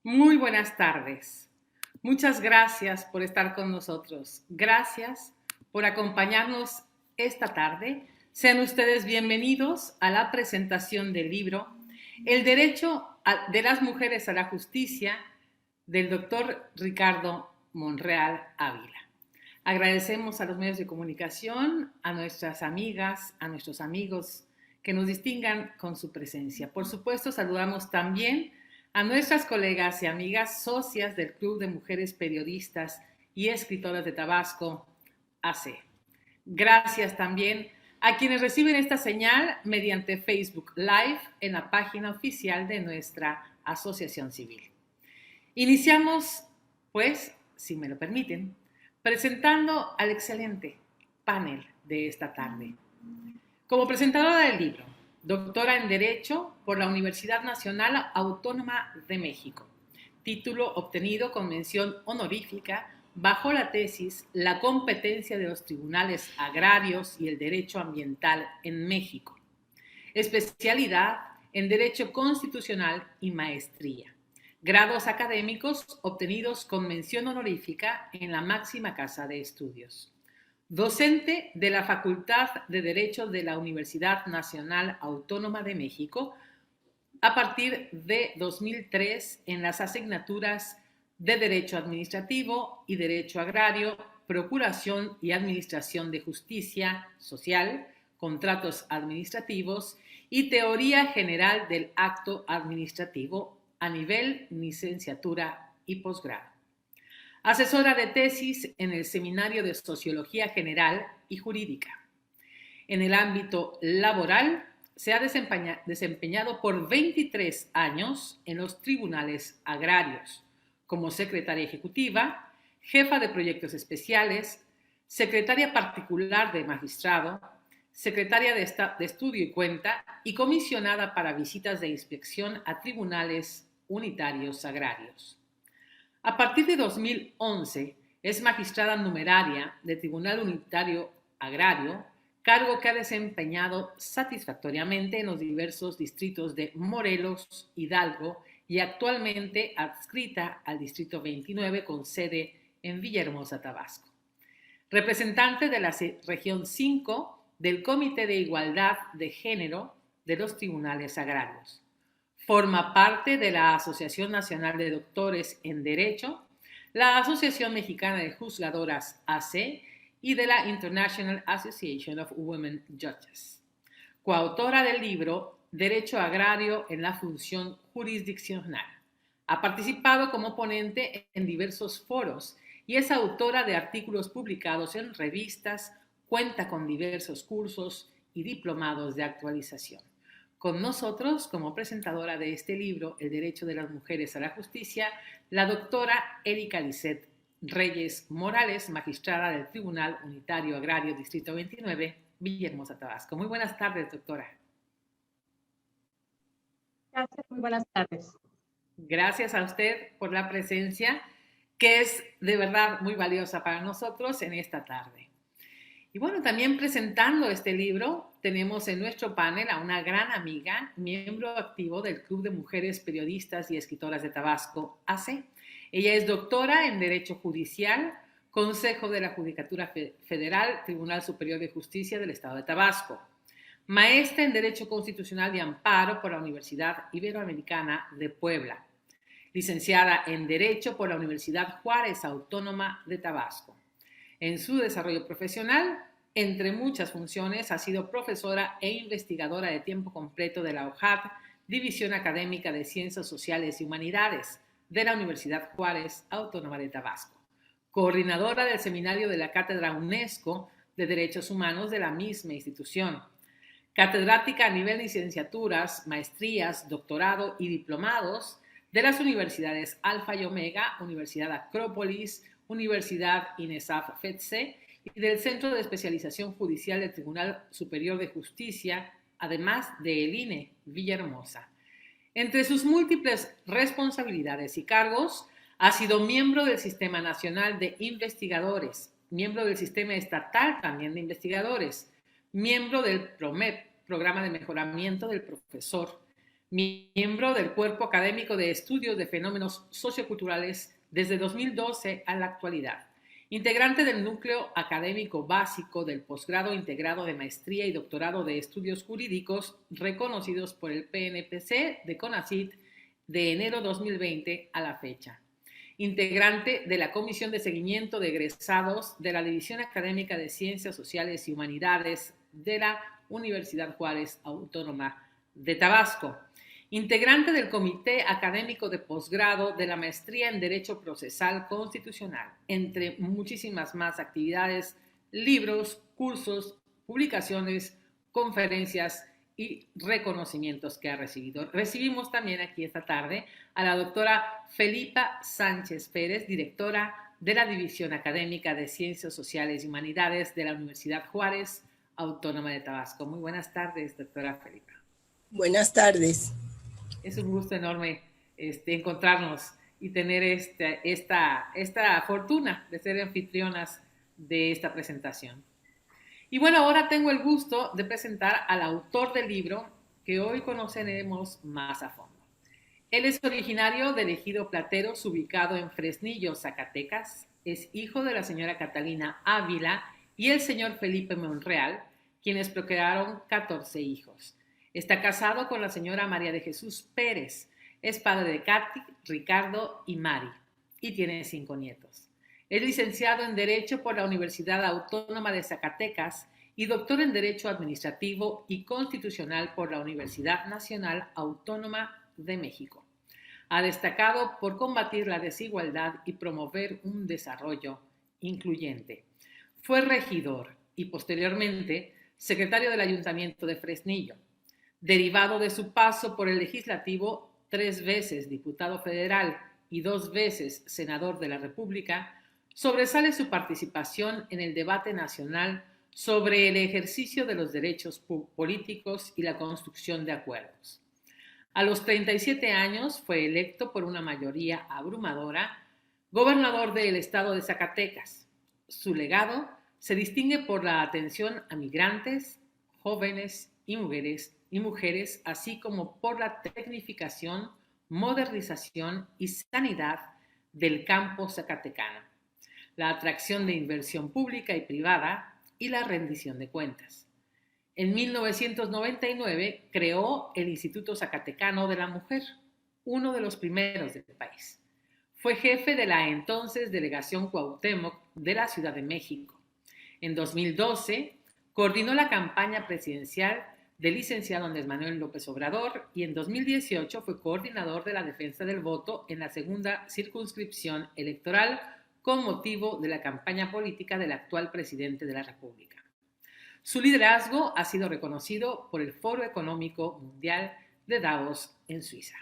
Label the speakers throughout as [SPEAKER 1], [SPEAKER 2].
[SPEAKER 1] Muy buenas tardes. Muchas gracias por estar con nosotros. Gracias por acompañarnos esta tarde. Sean ustedes bienvenidos a la presentación del libro El derecho de las mujeres a la justicia del doctor Ricardo Monreal Ávila. Agradecemos a los medios de comunicación, a nuestras amigas, a nuestros amigos que nos distingan con su presencia. Por supuesto, saludamos también a nuestras colegas y amigas socias del Club de Mujeres Periodistas y Escritoras de Tabasco, AC. Gracias también a quienes reciben esta señal mediante Facebook Live en la página oficial de nuestra asociación civil. Iniciamos, pues, si me lo permiten, presentando al excelente panel de esta tarde. Como presentadora del libro, doctora en Derecho por la Universidad Nacional Autónoma de México, título obtenido con mención honorífica bajo la tesis La competencia de los tribunales agrarios y el derecho ambiental en México, especialidad en Derecho Constitucional y maestría. Grados académicos obtenidos con mención honorífica en la máxima casa de estudios. Docente de la Facultad de Derecho de la Universidad Nacional Autónoma de México a partir de 2003 en las asignaturas de Derecho Administrativo y Derecho Agrario, Procuración y Administración de Justicia Social, Contratos Administrativos y Teoría General del Acto Administrativo a nivel licenciatura y posgrado. Asesora de tesis en el Seminario de Sociología General y Jurídica. En el ámbito laboral, se ha desempeñado por 23 años en los tribunales agrarios, como secretaria ejecutiva, jefa de proyectos especiales, secretaria particular de magistrado, secretaria de estudio y cuenta y comisionada para visitas de inspección a tribunales unitarios agrarios. A partir de 2011 es magistrada numeraria de Tribunal Unitario Agrario, cargo que ha desempeñado satisfactoriamente en los diversos distritos de Morelos, Hidalgo y actualmente adscrita al Distrito 29 con sede en Villahermosa, Tabasco. Representante de la Región 5 del Comité de Igualdad de Género de los Tribunales Agrarios. Forma parte de la Asociación Nacional de Doctores en Derecho, la Asociación Mexicana de Juzgadoras AC y de la International Association of Women Judges. Coautora del libro Derecho Agrario en la Función Jurisdiccional. Ha participado como ponente en diversos foros y es autora de artículos publicados en revistas, cuenta con diversos cursos y diplomados de actualización. Con nosotros, como presentadora de este libro, El derecho de las mujeres a la justicia, la doctora Erika Lisset Reyes Morales, magistrada del Tribunal Unitario Agrario Distrito 29, Villahermosa, Tabasco. Muy buenas tardes, doctora.
[SPEAKER 2] Gracias, muy buenas tardes.
[SPEAKER 1] Gracias a usted por la presencia, que es de verdad muy valiosa para nosotros en esta tarde. Y bueno, también presentando este libro, tenemos en nuestro panel a una gran amiga, miembro activo del Club de Mujeres Periodistas y Escritoras de Tabasco, AC. Ella es doctora en Derecho Judicial, Consejo de la Judicatura Federal, Tribunal Superior de Justicia del Estado de Tabasco. Maestra en Derecho Constitucional y Amparo por la Universidad Iberoamericana de Puebla. Licenciada en Derecho por la Universidad Juárez Autónoma de Tabasco. En su desarrollo profesional, entre muchas funciones, ha sido profesora e investigadora de tiempo completo de la OJAT, División Académica de Ciencias Sociales y Humanidades, de la Universidad Juárez Autónoma de Tabasco. Coordinadora del Seminario de la Cátedra UNESCO de Derechos Humanos de la misma institución. Catedrática a nivel de licenciaturas, maestrías, doctorado y diplomados de las universidades Alfa y Omega, Universidad Acrópolis, Universidad INESAF FETSE y del Centro de Especialización Judicial del Tribunal Superior de Justicia, además del INE Villahermosa. Entre sus múltiples responsabilidades y cargos, ha sido miembro del Sistema Nacional de Investigadores, miembro del Sistema Estatal también de Investigadores, miembro del PROMEP, Programa de Mejoramiento del Profesor, miembro del Cuerpo Académico de Estudios de Fenómenos Socioculturales desde 2012 a la actualidad, integrante del núcleo académico básico del posgrado integrado de maestría y doctorado de estudios jurídicos reconocidos por el PNPC de CONACYT de enero 2020 a la fecha. Integrante de la Comisión de Seguimiento de Egresados de la División Académica de Ciencias Sociales y Humanidades de la Universidad Juárez Autónoma de Tabasco. Integrante del Comité Académico de Posgrado de la Maestría en Derecho Procesal Constitucional, entre muchísimas más actividades, libros, cursos, publicaciones, conferencias y reconocimientos que ha recibido. Recibimos también aquí esta tarde a la doctora Felipa Sánchez Pérez, directora de la División Académica de Ciencias Sociales y Humanidades de la Universidad Juárez Autónoma de Tabasco. Muy buenas tardes, doctora Felipa.
[SPEAKER 3] Buenas tardes.
[SPEAKER 1] Es un gusto enorme encontrarnos y tener esta fortuna de ser anfitrionas de esta presentación. Y bueno, ahora tengo el gusto de presentar al autor del libro que hoy conoceremos más a fondo. Él es originario del ejido Plateros, ubicado en Fresnillo, Zacatecas. Es hijo de la señora Catalina Ávila y el señor Felipe Monreal, quienes procrearon 14 hijos. Está casado con la señora María de Jesús Pérez. Es padre de Katy, Ricardo y Mari y tiene 5 nietos. Es licenciado en Derecho por la Universidad Autónoma de Zacatecas y doctor en Derecho Administrativo y Constitucional por la Universidad Nacional Autónoma de México. Ha destacado por combatir la desigualdad y promover un desarrollo incluyente. Fue regidor y posteriormente secretario del Ayuntamiento de Fresnillo. Derivado de su paso por el Legislativo, 3 veces diputado federal y 2 veces senador de la República, sobresale su participación en el debate nacional sobre el ejercicio de los derechos políticos y la construcción de acuerdos. A los 37 años fue electo por una mayoría abrumadora gobernador del estado de Zacatecas. Su legado se distingue por la atención a migrantes, jóvenes y mujeres, así como por la tecnificación, modernización y sanidad del campo zacatecano, la atracción de inversión pública y privada y la rendición de cuentas. En 1999 creó el Instituto Zacatecano de la Mujer, uno de los primeros del país. Fue jefe de la entonces Delegación Cuauhtémoc de la Ciudad de México. En 2012 coordinó la campaña presidencial del licenciado Andrés Manuel López Obrador y en 2018 fue coordinador de la defensa del voto en la segunda circunscripción electoral con motivo de la campaña política del actual presidente de la República. Su liderazgo ha sido reconocido por el Foro Económico Mundial de Davos en Suiza.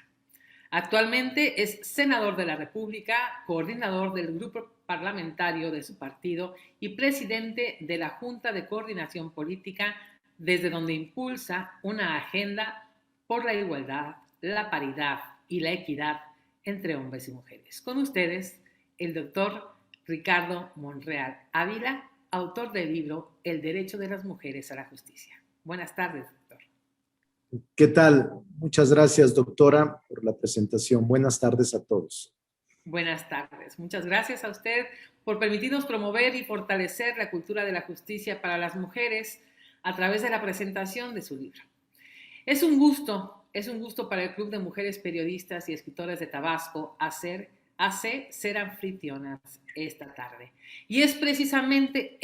[SPEAKER 1] Actualmente es senador de la República, coordinador del grupo parlamentario de su partido y presidente de la Junta de Coordinación Política, desde donde impulsa una agenda por la igualdad, la paridad y la equidad entre hombres y mujeres. Con ustedes, el doctor Ricardo Monreal Ávila, autor del libro El derecho de las mujeres a la justicia. Buenas tardes, doctor.
[SPEAKER 4] ¿Qué tal? Muchas gracias, doctora, por la presentación. Buenas tardes a todos.
[SPEAKER 1] Buenas tardes. Muchas gracias a usted por permitirnos promover y fortalecer la cultura de la justicia para las mujeres a través de la presentación de su libro. Es un gusto para el Club de Mujeres Periodistas y Escritoras de Tabasco ser anfitrionas esta tarde. Y es precisamente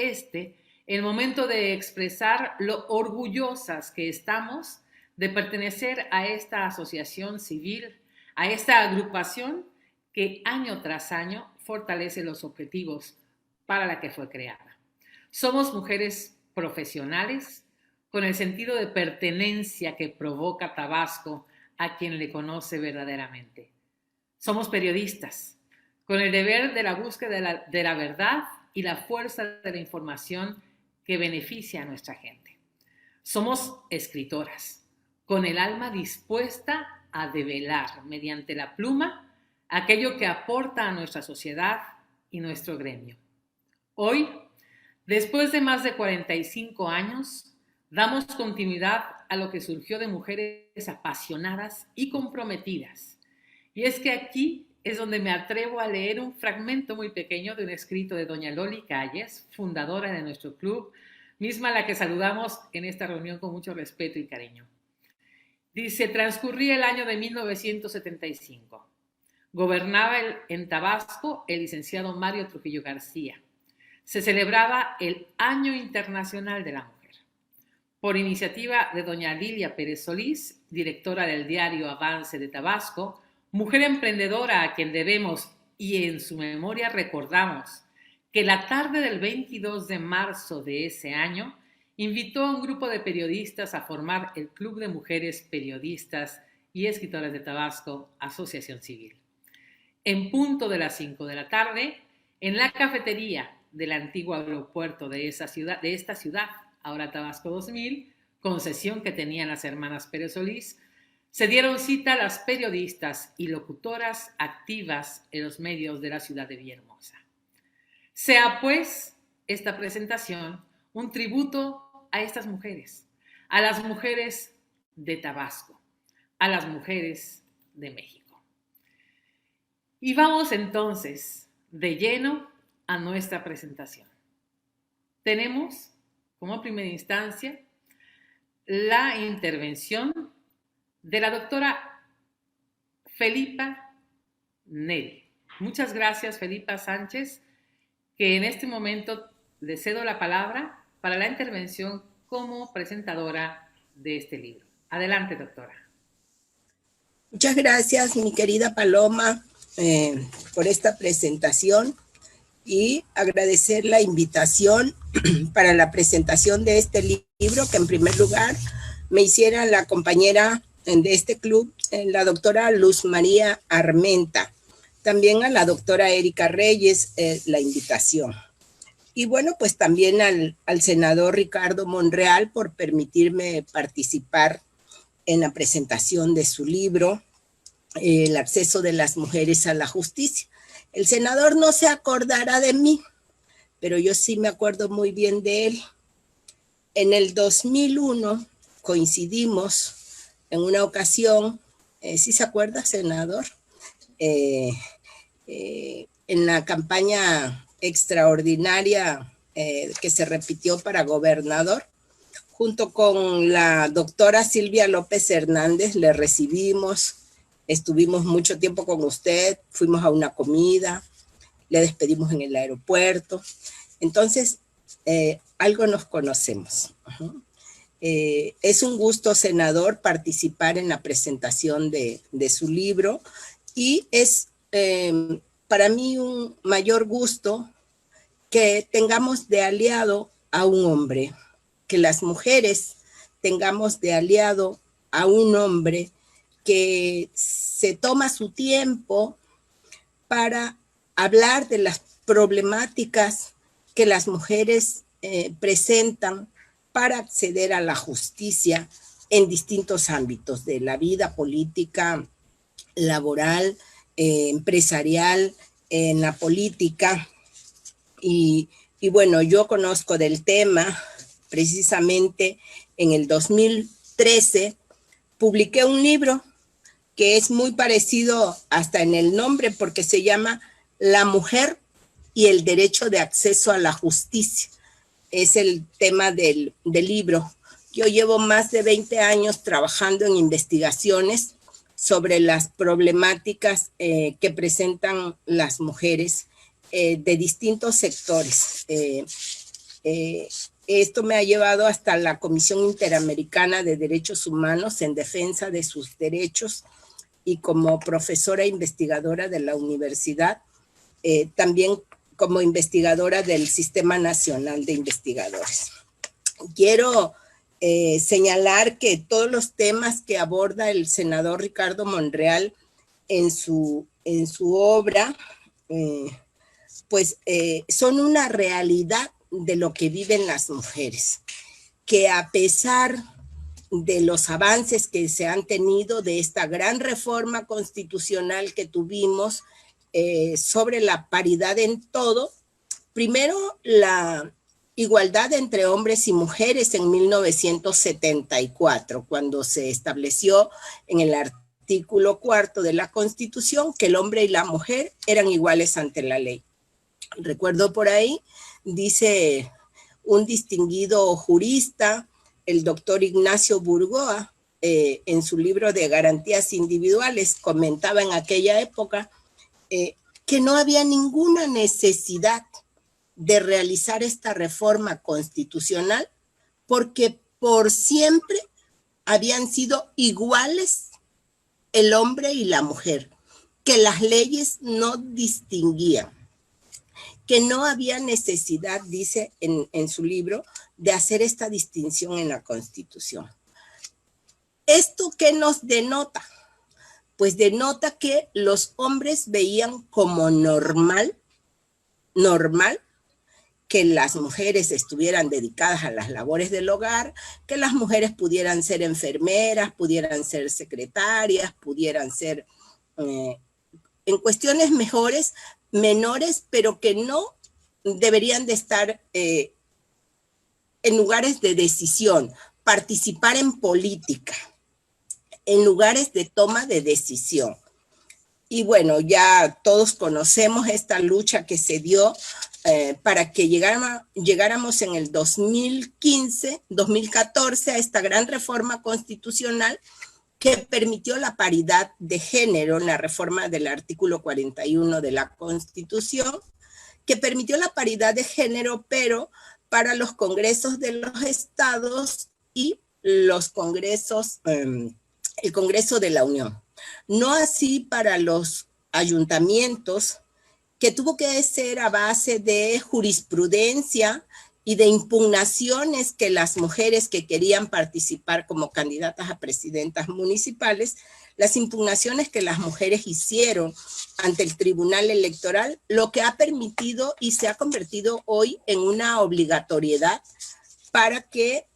[SPEAKER 1] el momento de expresar lo orgullosas que estamos de pertenecer a esta asociación civil, a esta agrupación que año tras año fortalece los objetivos para la que fue creada. Somos mujeres profesionales con el sentido de pertenencia que provoca Tabasco a quien le conoce verdaderamente. Somos periodistas con el deber de la búsqueda de la verdad y la fuerza de la información que beneficia a nuestra gente. Somos escritoras con el alma dispuesta a develar mediante la pluma aquello que aporta a nuestra sociedad y nuestro gremio. Hoy, después de más de 45 años, damos continuidad a lo que surgió de mujeres apasionadas y comprometidas. Y es que aquí es donde me atrevo a leer un fragmento muy pequeño de un escrito de doña Loli Calles, fundadora de nuestro club, misma a la que saludamos en esta reunión con mucho respeto y cariño. Dice: transcurría el año de 1975. Gobernaba en Tabasco el licenciado Mario Trujillo García. Se celebraba el Año Internacional de la Mujer. Por iniciativa de doña Lilia Pérez Solís, directora del diario Avance de Tabasco, mujer emprendedora a quien debemos y en su memoria recordamos que la tarde del 22 de marzo de ese año invitó a un grupo de periodistas a formar el Club de Mujeres Periodistas y Escritoras de Tabasco, Asociación Civil. En punto de las 5 de la tarde, en la cafetería del antiguo aeropuerto de esta ciudad, ahora Tabasco 2000, concesión que tenían las hermanas Pérez Solís, se dieron cita las periodistas y locutoras activas en los medios de la ciudad de Villahermosa. Sea pues esta presentación un tributo a estas mujeres, a las mujeres de Tabasco, a las mujeres de México. Y vamos entonces de lleno a nuestra presentación. Tenemos como primera instancia la intervención de la doctora Felipa Neri. Muchas gracias, Felipa Sánchez, que en este momento le cedo la palabra para la intervención como presentadora de este libro. Adelante, doctora.
[SPEAKER 3] Muchas gracias, mi querida Paloma, por esta presentación y agradecer la invitación para la presentación de este libro, que en primer lugar me hiciera la compañera de este club, la doctora Luz María Armenta. También a la doctora Erika Reyes la invitación. Y bueno, pues también al senador Ricardo Monreal por permitirme participar en la presentación de su libro, El acceso de las mujeres a la justicia. El senador no se acordará de mí, pero yo sí me acuerdo muy bien de él. En el 2001 coincidimos en una ocasión, ¿sí se acuerda, senador? En la campaña extraordinaria que se repitió para gobernador, junto con la doctora Silvia López Hernández, le recibimos, estuvimos mucho tiempo con usted, fuimos a una comida, le despedimos en el aeropuerto. Entonces, algo nos conocemos. Es un gusto, senador, participar en la presentación de su libro y es para mí un mayor gusto que tengamos de aliado a un hombre, que las mujeres tengamos de aliado a un hombre que se toma su tiempo para hablar de las problemáticas que las mujeres presentan para acceder a la justicia en distintos ámbitos de la vida política, laboral, empresarial, en la política. Y bueno, yo conozco del tema, precisamente en el 2013 publiqué un libro que es muy parecido hasta en el nombre porque se llama La mujer y el derecho de acceso a la justicia. Es el tema del libro. Yo llevo más de 20 años trabajando en investigaciones sobre las problemáticas que presentan las mujeres de distintos sectores. Esto me ha llevado hasta la Comisión Interamericana de Derechos Humanos en defensa de sus derechos y como profesora investigadora de la universidad, también como investigadora del Sistema Nacional de Investigadores. Quiero señalar que todos los temas que aborda el senador Ricardo Monreal en su obra, son una realidad de lo que viven las mujeres, que a pesar de los avances que se han tenido de esta gran reforma constitucional que tuvimos sobre la paridad en todo, primero igualdad entre hombres y mujeres en 1974, cuando se estableció en el artículo 4 de la Constitución que el hombre y la mujer eran iguales ante la ley. Recuerdo por ahí, dice un distinguido jurista, el doctor Ignacio Burgoa, en su libro de Garantías Individuales, comentaba en aquella época que no había ninguna necesidad de realizar esta reforma constitucional porque por siempre habían sido iguales el hombre y la mujer, que las leyes no distinguían, que no había necesidad, dice en su libro, de hacer esta distinción en la Constitución. ¿Esto qué nos denota? Pues denota que los hombres veían como normal que las mujeres estuvieran dedicadas a las labores del hogar, que las mujeres pudieran ser enfermeras, pudieran ser secretarias, pudieran ser en cuestiones menores, pero que no deberían de estar en lugares de decisión, participar en política, en lugares de toma de decisión. Y bueno, ya todos conocemos esta lucha que se dio para que llegáramos en el 2014 a esta gran reforma constitucional que permitió la paridad de género en la reforma del artículo 41 de la Constitución, que permitió la paridad de género, pero para los congresos de los estados y los congresos, el Congreso de la Unión. No así para los ayuntamientos, que tuvo que ser a base de jurisprudencia y de impugnaciones que las mujeres que querían participar como candidatas a presidentas municipales, las impugnaciones que las mujeres hicieron ante el Tribunal Electoral, lo que ha permitido y se ha convertido hoy en una obligatoriedad para que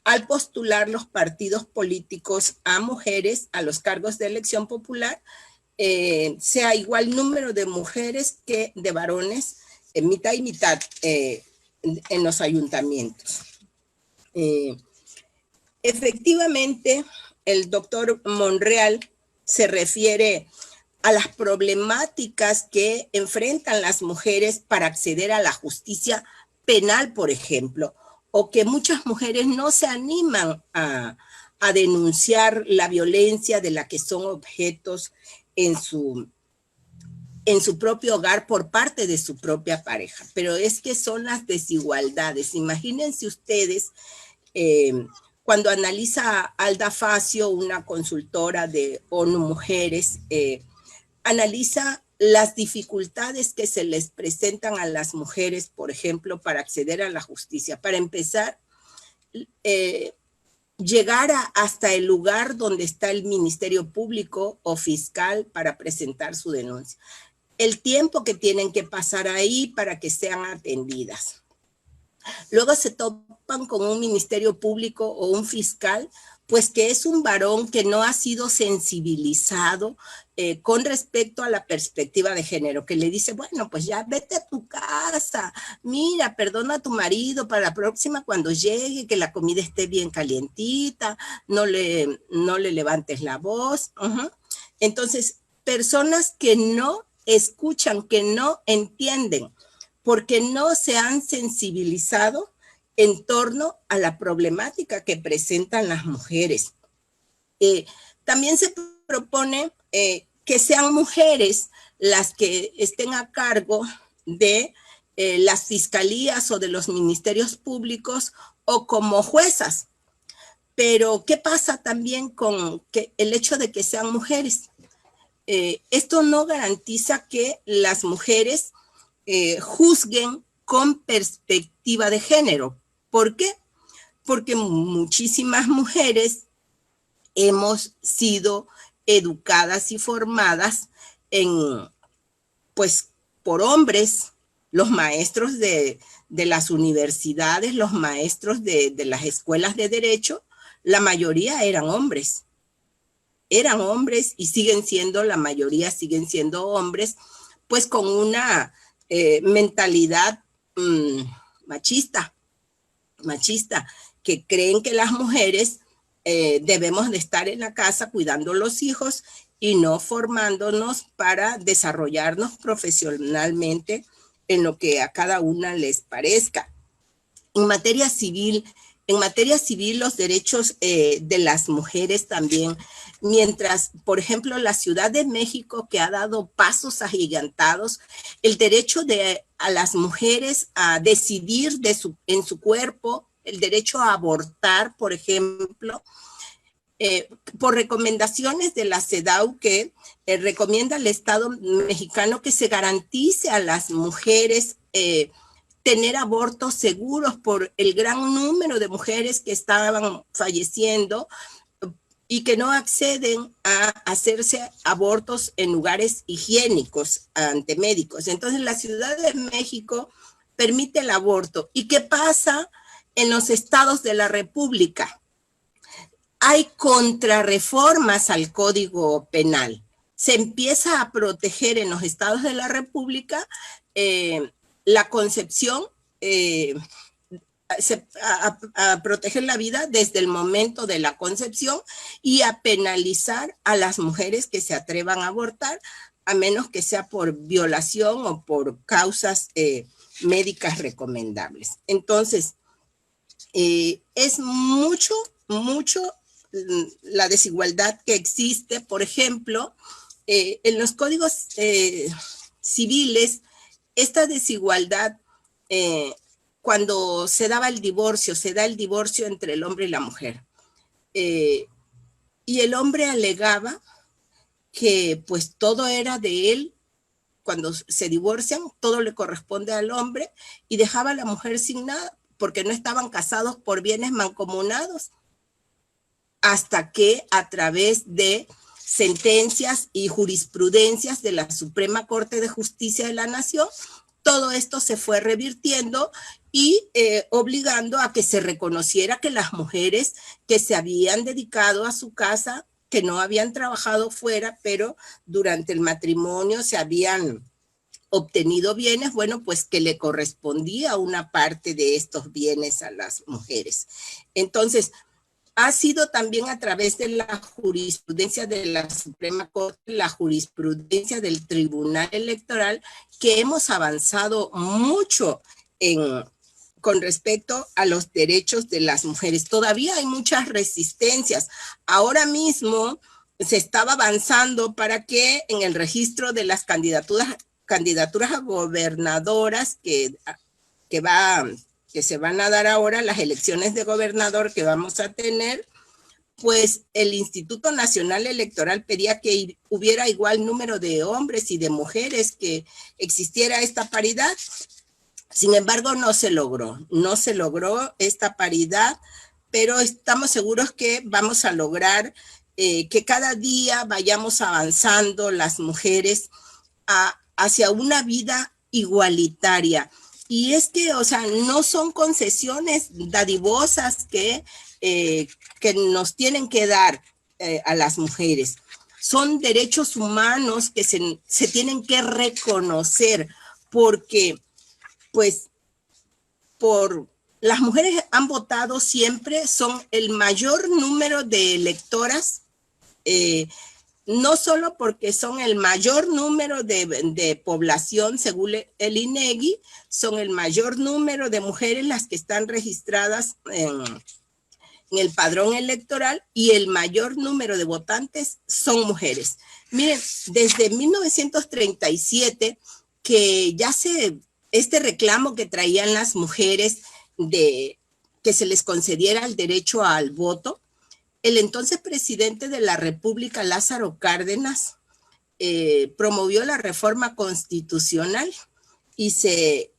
[SPEAKER 3] al postular los partidos políticos a mujeres a los cargos de elección popular, sea igual número de mujeres que de varones, mitad y mitad en los ayuntamientos. Efectivamente, el doctor Monreal se refiere a las problemáticas que enfrentan las mujeres para acceder a la justicia penal, por ejemplo, o que muchas mujeres no se animan a denunciar la violencia de la que son objetos en su propio hogar por parte de su propia pareja. Pero es que son las desigualdades. Imagínense ustedes, cuando analiza Alda Facio, una consultora de ONU Mujeres, analiza las dificultades que se les presentan a las mujeres, por ejemplo, para acceder a la justicia. Para empezar, llegar hasta el lugar donde está el Ministerio Público o fiscal para presentar su denuncia. El tiempo que tienen que pasar ahí para que sean atendidas. Luego se topan con un Ministerio Público o un fiscal, pues que es un varón que no ha sido sensibilizado con respecto a la perspectiva de género, que le dice, bueno, pues ya vete a tu casa, mira, perdona a tu marido para la próxima cuando llegue, que la comida esté bien calientita, no le levantes la voz. Entonces, personas que no escuchan, que no entienden, porque no se han sensibilizado en torno a la problemática que presentan las mujeres. También se propone que sean mujeres las que estén a cargo de las fiscalías o de los ministerios públicos o como juezas. Pero, ¿qué pasa también con el hecho de que sean mujeres? Esto no garantiza que las mujeres juzguen con perspectiva de género. ¿Por qué? Porque muchísimas mujeres hemos sido educadas y formadas por hombres, los maestros de las universidades, los maestros de las escuelas de derecho, la mayoría eran hombres. Eran hombres y siguen siendo, la mayoría siguen siendo hombres, pues con una mentalidad machista, que creen que las mujeres debemos de estar en la casa cuidando los hijos y no formándonos para desarrollarnos profesionalmente en lo que a cada una les parezca. En materia civil, los derechos de las mujeres también, mientras, por ejemplo, la Ciudad de México, que ha dado pasos agigantados, el derecho a las mujeres a decidir en su cuerpo, el derecho a abortar, por ejemplo, por recomendaciones de la CEDAW, que recomienda al Estado mexicano que se garantice a las mujeres tener abortos seguros por el gran número de mujeres que estaban falleciendo y que no acceden a hacerse abortos en lugares higiénicos ante médicos. Entonces, la Ciudad de México permite el aborto. ¿Y qué pasa en los estados de la República? Hay contrarreformas al Código Penal. Se empieza a proteger en los estados de la República la concepción, a proteger la vida desde el momento de la concepción y a penalizar a las mujeres que se atrevan a abortar, a menos que sea por violación o por causas médicas recomendables. Entonces, es mucho la desigualdad que existe. Por ejemplo, en los códigos civiles, esta desigualdad, cuando se da el divorcio entre el hombre y la mujer. Y el hombre alegaba que pues todo era de él. Cuando se divorcian, todo le corresponde al hombre y dejaba a la mujer sin nada, porque no estaban casados por bienes mancomunados. Hasta que a través de sentencias y jurisprudencias de la Suprema Corte de Justicia de la Nación, todo esto se fue revirtiendo y obligando a que se reconociera que las mujeres que se habían dedicado a su casa, que no habían trabajado fuera, pero durante el matrimonio se habían obtenido bienes, bueno, pues que le correspondía una parte de estos bienes a las mujeres. Entonces, ha sido también a través de la jurisprudencia de la Suprema Corte, la jurisprudencia del Tribunal Electoral, que hemos avanzado mucho con respecto a los derechos de las mujeres. Todavía hay muchas resistencias. Ahora mismo se estaba avanzando para que en el registro de las candidaturas a gobernadoras que se van a dar ahora, las elecciones de gobernador que vamos a tener, pues el Instituto Nacional Electoral pedía que hubiera igual número de hombres y de mujeres, que existiera esta paridad. Sin embargo, no se logró esta paridad, pero estamos seguros que vamos a lograr que cada día vayamos avanzando las mujeres hacia una vida igualitaria. Y es que, o sea, no son concesiones dadivosas que nos tienen que dar a las mujeres. Son derechos humanos que se tienen que reconocer, porque, pues, las mujeres han votado siempre, son el mayor número de electoras, no solo porque son el mayor número de población, según el INEGI, son el mayor número de mujeres las que están registradas en el padrón electoral, y el mayor número de votantes son mujeres. Miren, desde 1937, que ya este reclamo que traían las mujeres de que se les concediera el derecho al voto, el entonces presidente de la República, Lázaro Cárdenas, promovió la reforma constitucional y se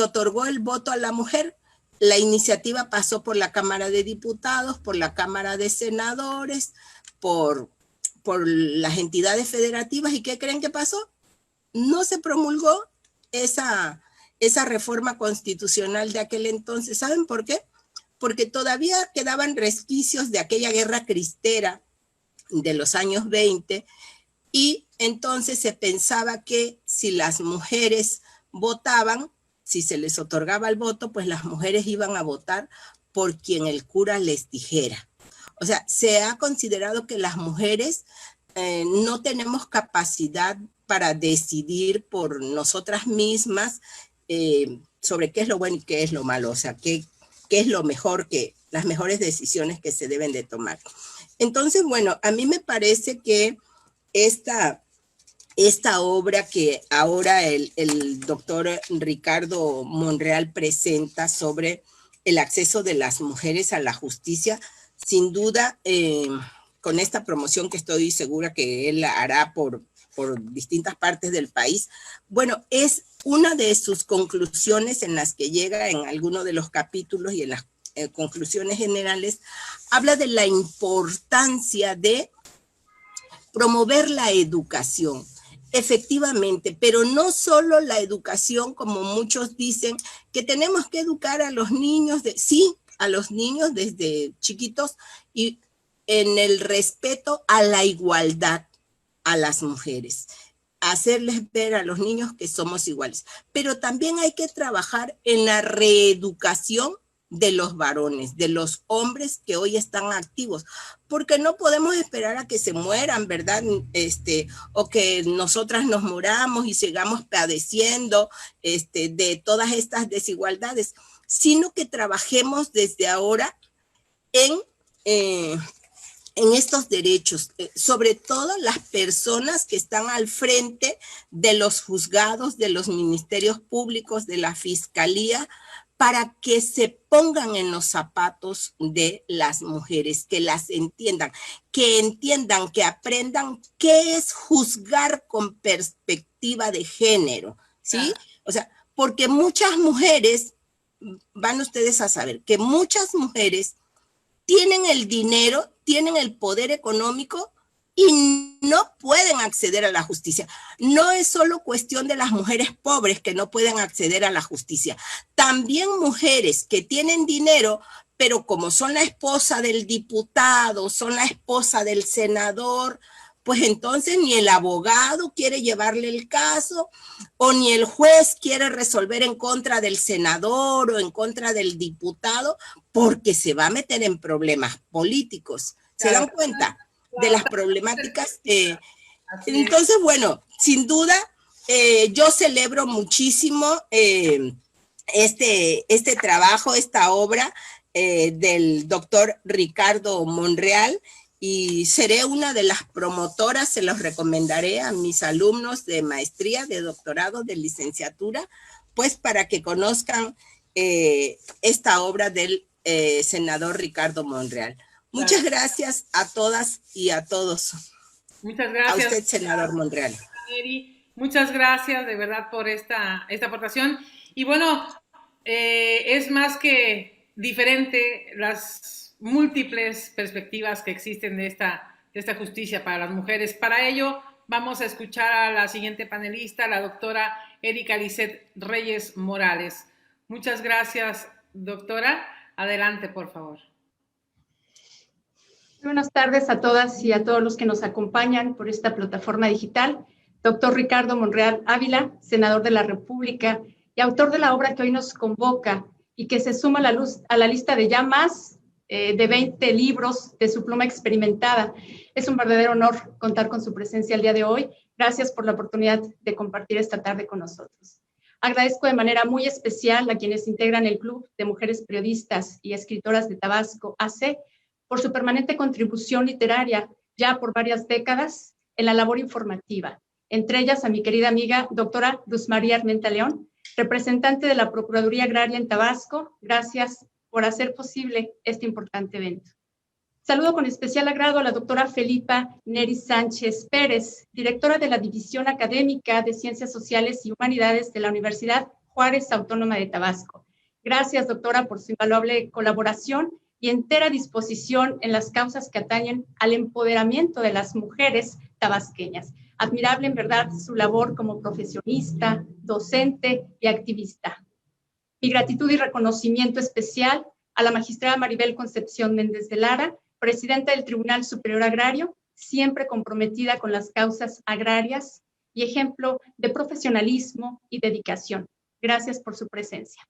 [SPEAKER 3] otorgó el voto a la mujer. La iniciativa pasó por la Cámara de Diputados, por la Cámara de Senadores, por las entidades federativas. ¿Y qué creen que pasó? No se promulgó esa reforma constitucional de aquel entonces. ¿Saben por qué? Porque todavía quedaban resquicios de aquella guerra cristera de los años 20, y entonces se pensaba que si las mujeres votaban, si se les otorgaba el voto, pues las mujeres iban a votar por quien el cura les dijera. O sea, se ha considerado que las mujeres no tenemos capacidad para decidir por nosotras mismas sobre qué es lo bueno y qué es lo malo, o sea, qué es lo mejor, las mejores decisiones que se deben de tomar. Entonces, bueno, a mí me parece que esta obra que ahora el doctor Ricardo Monreal presenta sobre el acceso de las mujeres a la justicia, sin duda, con esta promoción que estoy segura que él hará por distintas partes del país, bueno, es una de sus conclusiones en las que llega en alguno de los capítulos y en las conclusiones generales, habla de la importancia de promover la educación. Efectivamente, pero no solo la educación, como muchos dicen, que tenemos que educar a los niños, sí, a los niños desde chiquitos y en el respeto a la igualdad a las mujeres, hacerles ver a los niños que somos iguales, pero también hay que trabajar en la reeducación de los varones, de los hombres que hoy están activos, porque no podemos esperar a que se mueran, ¿verdad? O que nosotras nos muramos y sigamos padeciendo de todas estas desigualdades, sino que trabajemos desde ahora en estos derechos, sobre todo las personas que están al frente de los juzgados, de los ministerios públicos, de la fiscalía, para que se pongan en los zapatos de las mujeres, que las entiendan, que aprendan qué es juzgar con perspectiva de género, ¿sí? O sea, porque muchas mujeres, van ustedes a saber, que muchas mujeres tienen el dinero, tienen el poder económico y no pueden acceder a la justicia. No es solo cuestión de las mujeres pobres que no pueden acceder a la justicia. También mujeres que tienen dinero, pero como son la esposa del diputado, son la esposa del senador, pues entonces ni el abogado quiere llevarle el caso, o ni el juez quiere resolver en contra del senador o en contra del diputado, porque se va a meter en problemas políticos. ¿Se dan cuenta de las problemáticas? Entonces, bueno, sin duda, yo celebro muchísimo este trabajo, esta obra del doctor Ricardo Monreal, y seré una de las promotoras, se los recomendaré a mis alumnos de maestría, de doctorado, de licenciatura, pues para que conozcan esta obra del senador Ricardo Monreal. Muchas gracias a todas y a todos.
[SPEAKER 1] Muchas gracias.
[SPEAKER 3] A usted, senador Monreal.
[SPEAKER 1] Muchas gracias de verdad por esta aportación. Y bueno, es más que diferente las múltiples perspectivas que existen de esta justicia para las mujeres. Para ello, vamos a escuchar a la siguiente panelista, la doctora Erika Lisset Reyes Morales. Muchas gracias, doctora. Adelante, por favor.
[SPEAKER 2] Buenas tardes a todas y a todos los que nos acompañan por esta plataforma digital. Doctor Ricardo Monreal Ávila, senador de la República y autor de la obra que hoy nos convoca y que se suma a la lista de ya más de 20 libros de su pluma experimentada. Es un verdadero honor contar con su presencia el día de hoy. Gracias por la oportunidad de compartir esta tarde con nosotros. Agradezco de manera muy especial a quienes integran el Club de Mujeres Periodistas y Escritoras de Tabasco, AC, por su permanente contribución literaria ya por varias décadas en la labor informativa. Entre ellas a mi querida amiga doctora Luz María Armenta León, representante de la Procuraduría Agraria en Tabasco. Gracias por hacer posible este importante evento. Saludo con especial agrado a la doctora Felipa Neri Sánchez Pérez, directora de la División Académica de Ciencias Sociales y Humanidades de la Universidad Juárez Autónoma de Tabasco. Gracias, doctora, por su invaluable colaboración y entera disposición en las causas que atañen al empoderamiento de las mujeres tabasqueñas. Admirable, en verdad, su labor como profesionista, docente y activista. Mi gratitud y reconocimiento especial a la magistrada Maribel Concepción Méndez de Lara, presidenta del Tribunal Superior Agrario, siempre comprometida con las causas agrarias y ejemplo de profesionalismo y dedicación. Gracias por su presencia.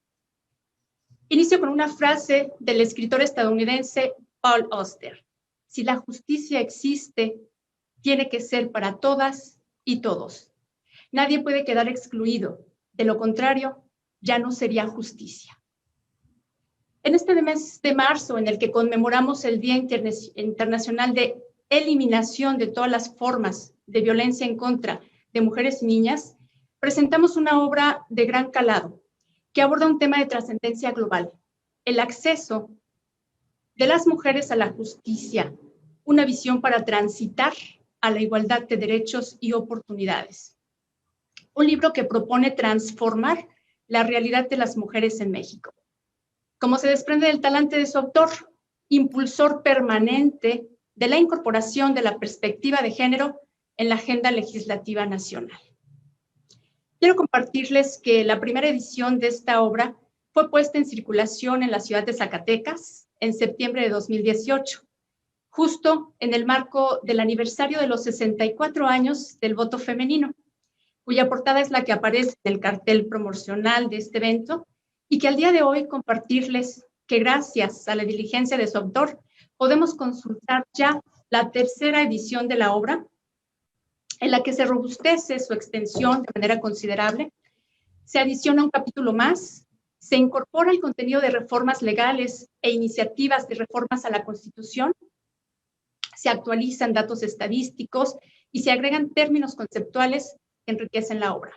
[SPEAKER 2] Inicio con una frase del escritor estadounidense Paul Auster. Si la justicia existe, tiene que ser para todas y todos. Nadie puede quedar excluido. De lo contrario, ya no sería justicia. En este mes de marzo, en el que conmemoramos el Día Internacional de Eliminación de todas las formas de violencia en contra de mujeres y niñas, presentamos una obra de gran calado que aborda un tema de trascendencia global: el acceso de las mujeres a la justicia, una visión para transitar a la igualdad de derechos y oportunidades. Un libro que propone transformar la realidad de las mujeres en México. Como se desprende del talante de su autor, impulsor permanente de la incorporación de la perspectiva de género en la agenda legislativa nacional. Quiero compartirles que la primera edición de esta obra fue puesta en circulación en la ciudad de Zacatecas en septiembre de 2018, justo en el marco del aniversario de los 64 años del voto femenino, cuya portada es la que aparece en el cartel promocional de este evento, y que al día de hoy compartirles que gracias a la diligencia de su autor podemos consultar ya la tercera edición de la obra, en la que se robustece su extensión de manera considerable, se adiciona un capítulo más, se incorpora el contenido de reformas legales e iniciativas de reformas a la Constitución, se actualizan datos estadísticos y se agregan términos conceptuales que enriquecen la obra.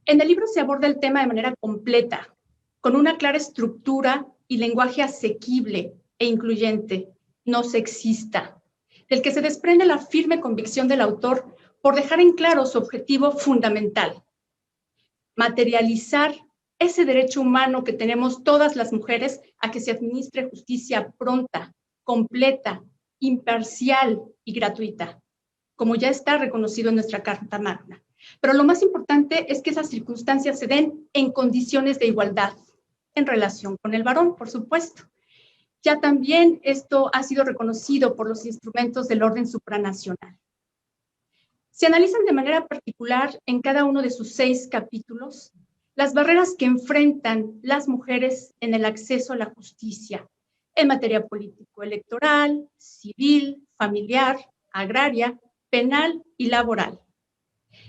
[SPEAKER 2] En el libro se aborda el tema de manera completa, con una clara estructura y lenguaje asequible e incluyente, no sexista, del que se desprende la firme convicción del autor por dejar en claro su objetivo fundamental: materializar ese derecho humano que tenemos todas las mujeres a que se administre justicia pronta, completa, imparcial y gratuita, como ya está reconocido en nuestra Carta Magna. Pero lo más importante es que esas circunstancias se den en condiciones de igualdad, en relación con el varón, por supuesto. Ya también esto ha sido reconocido por los instrumentos del orden supranacional. Se analizan de manera particular en cada uno de sus 6 capítulos las barreras que enfrentan las mujeres en el acceso a la justicia en materia político-electoral, civil, familiar, agraria, penal y laboral.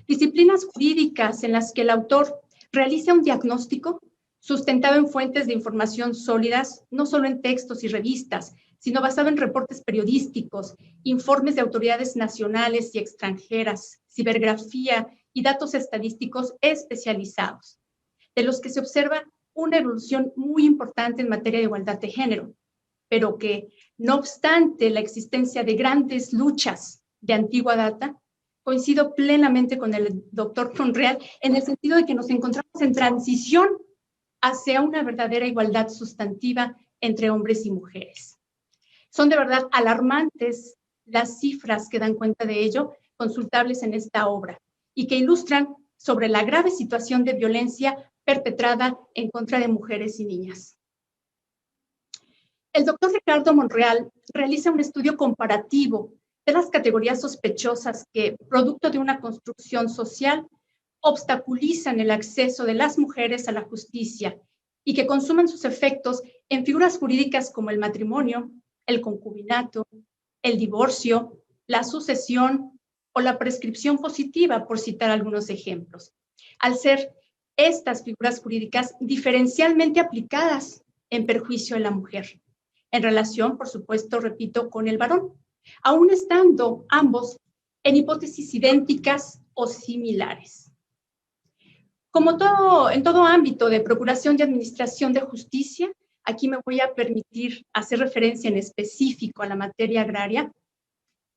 [SPEAKER 2] Disciplinas jurídicas en las que el autor realiza un diagnóstico sustentado en fuentes de información sólidas, no solo en textos y revistas, sino basado en reportes periodísticos, informes de autoridades nacionales y extranjeras, cibergrafía y datos estadísticos especializados, de los que se observa una evolución muy importante en materia de igualdad de género, pero que, no obstante la existencia de grandes luchas de antigua data, coincido plenamente con el doctor Monreal en el sentido de que nos encontramos en transición hacia una verdadera igualdad sustantiva entre hombres y mujeres. Son de verdad alarmantes las cifras que dan cuenta de ello, consultables en esta obra, y que ilustran sobre la grave situación de violencia perpetrada en contra de mujeres y niñas. El doctor Ricardo Monreal realiza un estudio comparativo de las categorías sospechosas que, producto de una construcción social, obstaculizan el acceso de las mujeres a la justicia y que consuman sus efectos en figuras jurídicas como el matrimonio, el concubinato, el divorcio, la sucesión o la prescripción positiva, por citar algunos ejemplos, al ser estas figuras jurídicas diferencialmente aplicadas en perjuicio de la mujer, en relación, por supuesto, repito, con el varón, aún estando ambos en hipótesis idénticas o similares. Como en todo ámbito de procuración y administración de justicia, aquí me voy a permitir hacer referencia en específico a la materia agraria.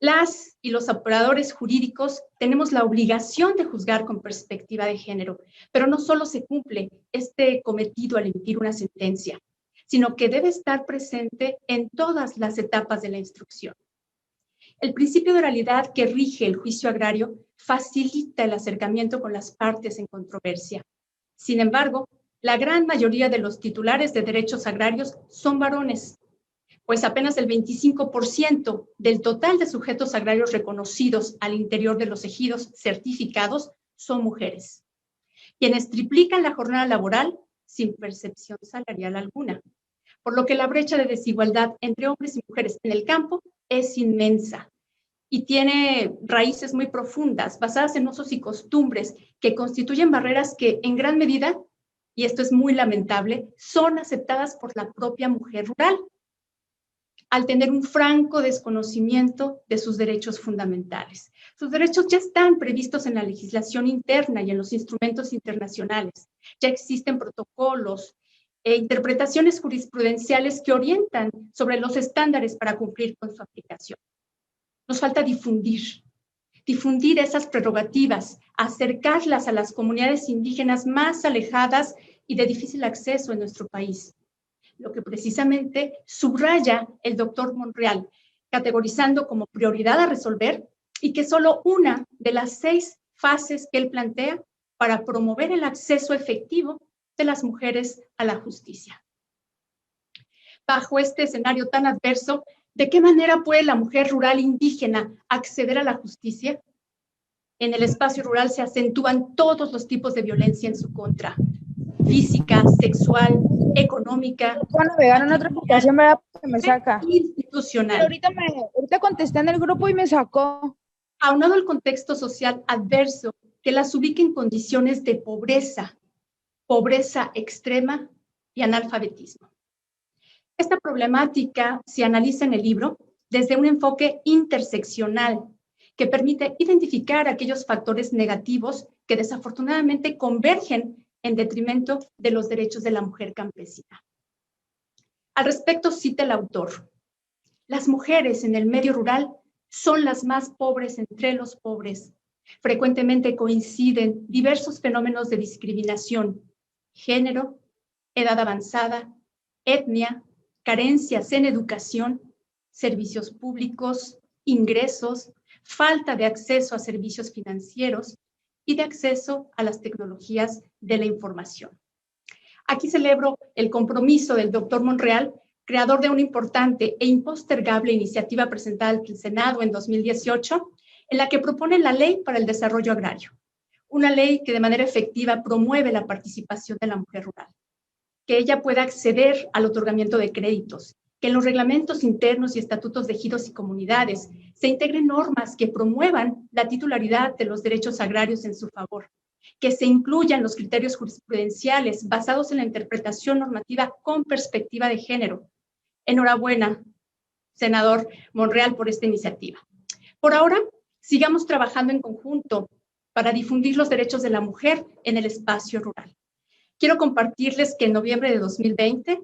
[SPEAKER 2] Las y los operadores jurídicos tenemos la obligación de juzgar con perspectiva de género, pero no solo se cumple este cometido al emitir una sentencia, sino que debe estar presente en todas las etapas de la instrucción. El principio de oralidad que rige el juicio agrario facilita el acercamiento con las partes en controversia. Sin embargo, la gran mayoría de los titulares de derechos agrarios son varones, pues apenas el 25% del total de sujetos agrarios reconocidos al interior de los ejidos certificados son mujeres. quienes triplican la jornada laboral sin percepción salarial alguna, por lo que la brecha de desigualdad entre hombres y mujeres en el campo es inmensa y tiene raíces muy profundas, basadas en usos y costumbres que constituyen barreras que en gran medida, y esto es muy lamentable, son aceptadas por la propia mujer rural, al tener un franco desconocimiento de sus derechos fundamentales. Sus derechos ya están previstos en la legislación interna y en los instrumentos internacionales. Ya existen protocolos e interpretaciones jurisprudenciales que orientan sobre los estándares para cumplir con su aplicación. Nos falta difundir esas prerrogativas, acercarlas a las comunidades indígenas más alejadas y de difícil acceso en nuestro país. Lo que precisamente subraya el doctor Monreal, categorizando como prioridad a resolver y que solo una de las 6 fases que él plantea para promover el acceso efectivo de las mujeres a la justicia. Bajo este escenario tan adverso, ¿de qué manera puede la mujer rural indígena acceder a la justicia? En el espacio rural se acentúan todos los tipos de violencia en su contra: física, sexual, económica.
[SPEAKER 5] Puedo navegar en otra aplicación, ¿verdad? Porque me saca.
[SPEAKER 2] Institucional.
[SPEAKER 5] Pero ahorita contesté en el grupo y me sacó.
[SPEAKER 2] Aunado al contexto social adverso que las ubica en condiciones de pobreza, pobreza extrema y analfabetismo. Esta problemática se analiza en el libro desde un enfoque interseccional que permite identificar aquellos factores negativos que desafortunadamente convergen en detrimento de los derechos de la mujer campesina. Al respecto, cita el autor: las mujeres en el medio rural son las más pobres entre los pobres. Frecuentemente coinciden diversos fenómenos de discriminación: género, edad avanzada, etnia, carencias en educación, servicios públicos, ingresos, falta de acceso a servicios financieros y de acceso a las tecnologías de la información. Aquí celebro el compromiso del doctor Monreal, creador de una importante e impostergable iniciativa presentada al Senado en 2018, en la que propone la Ley para el Desarrollo Agrario, una ley que de manera efectiva promueve la participación de la mujer rural, que ella pueda acceder al otorgamiento de créditos, que en los reglamentos internos y estatutos de ejidos y comunidades se integren normas que promuevan la titularidad de los derechos agrarios en su favor, que se incluyan los criterios jurisprudenciales basados en la interpretación normativa con perspectiva de género. Enhorabuena, senador Monreal, por esta iniciativa. Por ahora, sigamos trabajando en conjunto para difundir los derechos de la mujer en el espacio rural. Quiero compartirles que en noviembre de 2020,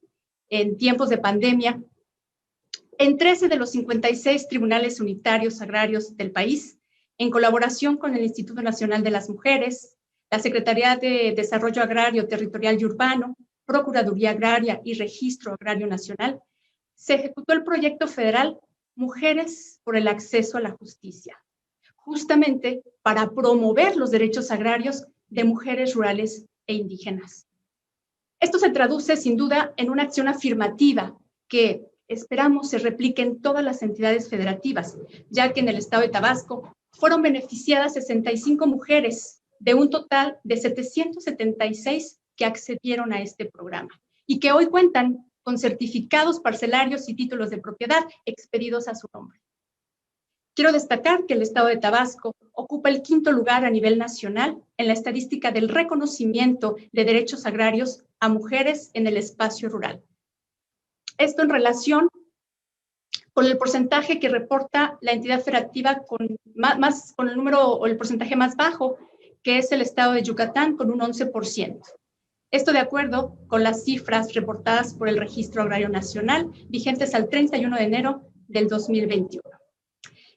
[SPEAKER 2] en tiempos de pandemia, en 13 de los 56 tribunales unitarios agrarios del país, en colaboración con el Instituto Nacional de las Mujeres, la Secretaría de Desarrollo Agrario, Territorial y Urbano, Procuraduría Agraria y Registro Agrario Nacional, se ejecutó el proyecto federal Mujeres por el Acceso a la Justicia, justamente para promover los derechos agrarios de mujeres rurales e indígenas. Esto se traduce sin duda en una acción afirmativa que esperamos se replique en todas las entidades federativas, ya que en el estado de Tabasco fueron beneficiadas 65 mujeres de un total de 776 que accedieron a este programa y que hoy cuentan con certificados parcelarios y títulos de propiedad expedidos a su nombre. Quiero destacar que el estado de Tabasco ocupa el 5º lugar a nivel nacional en la estadística del reconocimiento de derechos agrarios a mujeres en el espacio rural. Esto en relación con el porcentaje que reporta la entidad federativa con el número o el porcentaje más bajo, que es el estado de Yucatán, con un 11%. Esto de acuerdo con las cifras reportadas por el Registro Agrario Nacional, vigentes al 31 de enero del 2021.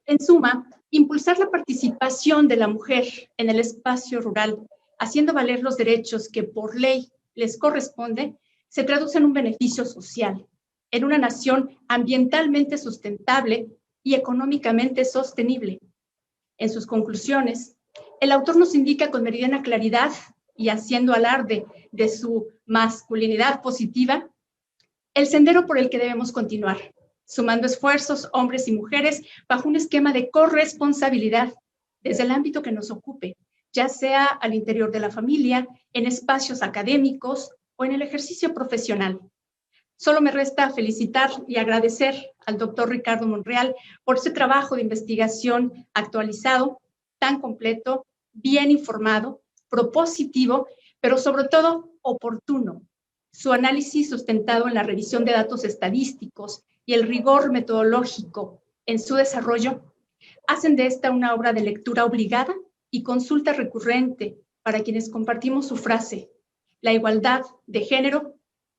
[SPEAKER 2] En suma, impulsar la participación de la mujer en el espacio rural, haciendo valer los derechos que por ley les corresponde, se traduce en un beneficio social, en una nación ambientalmente sustentable y económicamente sostenible. En sus conclusiones, el autor nos indica con meridiana claridad y haciendo alarde de su masculinidad positiva, el sendero por el que debemos continuar, sumando esfuerzos, hombres y mujeres, bajo un esquema de corresponsabilidad desde el ámbito que nos ocupe, ya sea al interior de la familia, en espacios académicos o en el ejercicio profesional. Solo me resta felicitar y agradecer al doctor Ricardo Monreal por ese trabajo de investigación actualizado, tan completo, bien informado, propositivo, pero sobre todo oportuno. Su análisis sustentado en la revisión de datos estadísticos y el rigor metodológico en su desarrollo hacen de esta una obra de lectura obligada y consulta recurrente para quienes compartimos su frase: la igualdad de género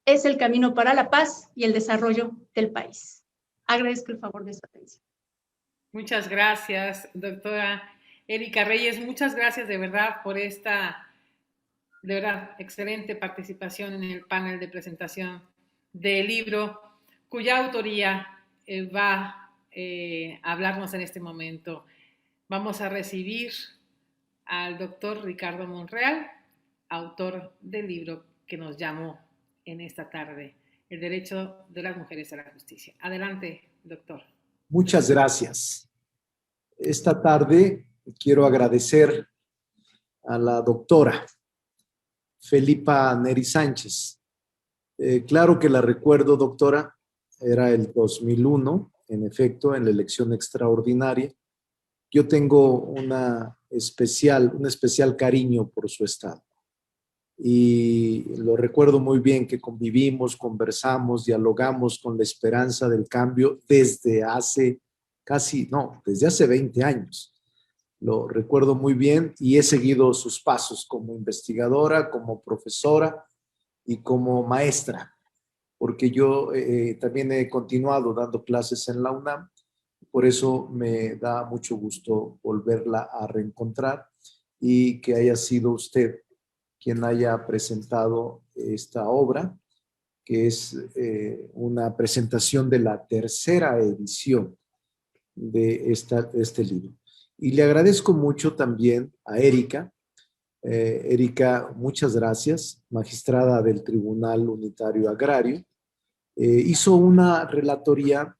[SPEAKER 2] es el camino para la paz y el desarrollo del país. Agradezco el favor de su atención.
[SPEAKER 1] Muchas gracias, doctora Erika Reyes. Muchas gracias de verdad por esta, de verdad, excelente participación en el panel de presentación del libro, cuya autoría va a hablarnos en este momento. Vamos a recibir al doctor Ricardo Monreal, autor del libro que nos llamó en esta tarde, El derecho de las mujeres a la justicia. Adelante, doctor.
[SPEAKER 4] Muchas gracias. Esta tarde quiero agradecer a la doctora Felipa Neri Sánchez. Claro que la recuerdo, doctora, era el 2001, en efecto, en la elección extraordinaria. Yo tengo un especial cariño por su estado. Y lo recuerdo muy bien que convivimos, conversamos, dialogamos con la esperanza del cambio desde hace desde hace 20 años. Lo recuerdo muy bien y he seguido sus pasos como investigadora, como profesora y como maestra, porque yo también he continuado dando clases en la UNAM. Por eso me da mucho gusto volverla a reencontrar y que haya sido usted quien haya presentado esta obra, que es una presentación de la tercera edición de este libro. Y le agradezco mucho también a Erika. Erika, muchas gracias, magistrada del Tribunal Unitario Agrario. Hizo una relatoría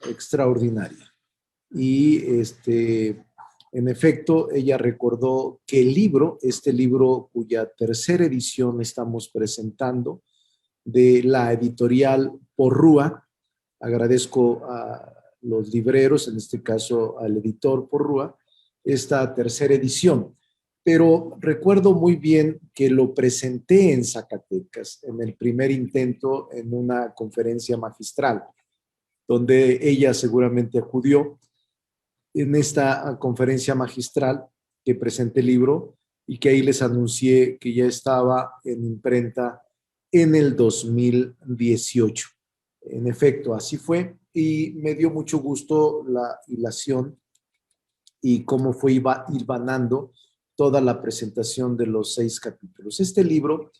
[SPEAKER 4] extraordinaria y en efecto, ella recordó que este libro cuya tercera edición estamos presentando, de la editorial Porrúa, agradezco a los libreros, en este caso al editor Porrúa, esta tercera edición. Pero recuerdo muy bien que lo presenté en Zacatecas, en el primer intento, en una conferencia magistral, donde ella seguramente acudió. En esta conferencia magistral que presenté el libro y que ahí les anuncié que ya estaba en imprenta en el 2018. En efecto, así fue y me dio mucho gusto la hilación y cómo fue hilvanando toda la presentación de los 6 capítulos. Este libro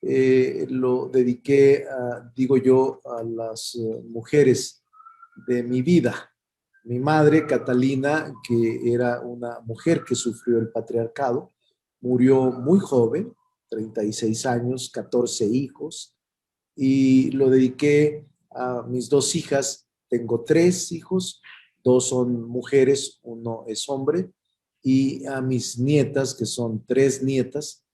[SPEAKER 4] lo dediqué, digo yo, a las mujeres de mi vida. Mi madre, Catalina, que era una mujer que sufrió el patriarcado, murió muy joven, 36 años, 14 hijos, y lo dediqué a mis 2 hijas. Tengo 3 hijos, 2 son mujeres, 1 es hombre, y a mis nietas, que son 3 nietas.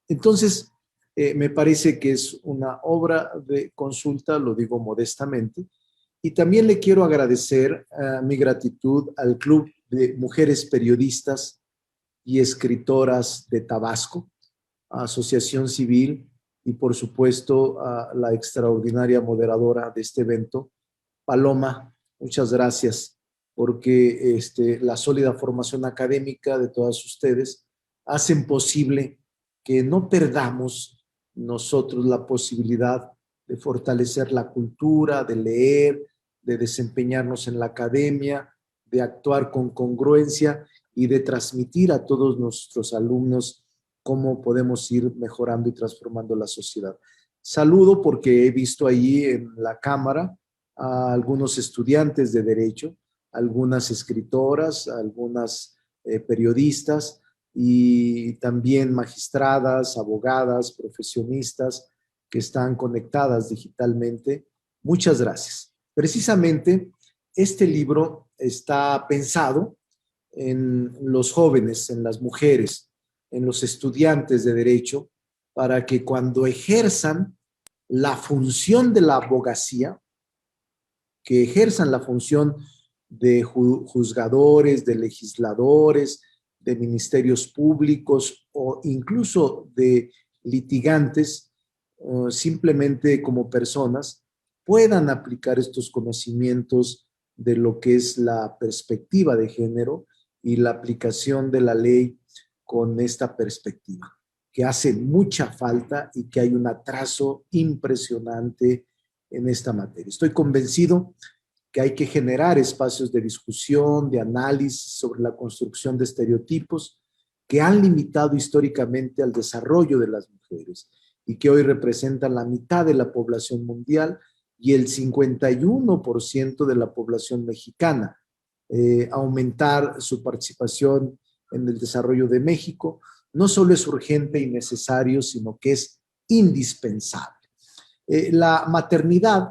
[SPEAKER 4] Entonces, me parece que es una obra de consulta, lo digo modestamente. Y también le quiero agradecer mi gratitud al Club de Mujeres Periodistas y Escritoras de Tabasco, a Asociación Civil y por supuesto a la extraordinaria moderadora de este evento, Paloma. Muchas gracias porque la sólida formación académica de todas ustedes hacen posible que no perdamos nosotros la posibilidad de fortalecer la cultura, de leer, de desempeñarnos en la academia, de actuar con congruencia y de transmitir a todos nuestros alumnos cómo podemos ir mejorando y transformando la sociedad. Saludo porque he visto ahí en la cámara a algunos estudiantes de Derecho, algunas escritoras, algunas periodistas y también magistradas, abogadas, profesionistas que están conectadas digitalmente. Muchas gracias. Precisamente, este libro está pensado en los jóvenes, en las mujeres, en los estudiantes de derecho para que cuando ejerzan la función de la abogacía, que ejerzan la función de juzgadores, de legisladores, de ministerios públicos o incluso de litigantes, simplemente como personas, puedan aplicar estos conocimientos de lo que es la perspectiva de género y la aplicación de la ley con esta perspectiva, que hace mucha falta y que hay un atraso impresionante en esta materia. Estoy convencido que hay que generar espacios de discusión, de análisis sobre la construcción de estereotipos que han limitado históricamente al desarrollo de las mujeres y que hoy representan la mitad de la población mundial y el 51% de la población mexicana. Aumentar su participación en el desarrollo de México no solo es urgente y necesario, sino que es indispensable. La maternidad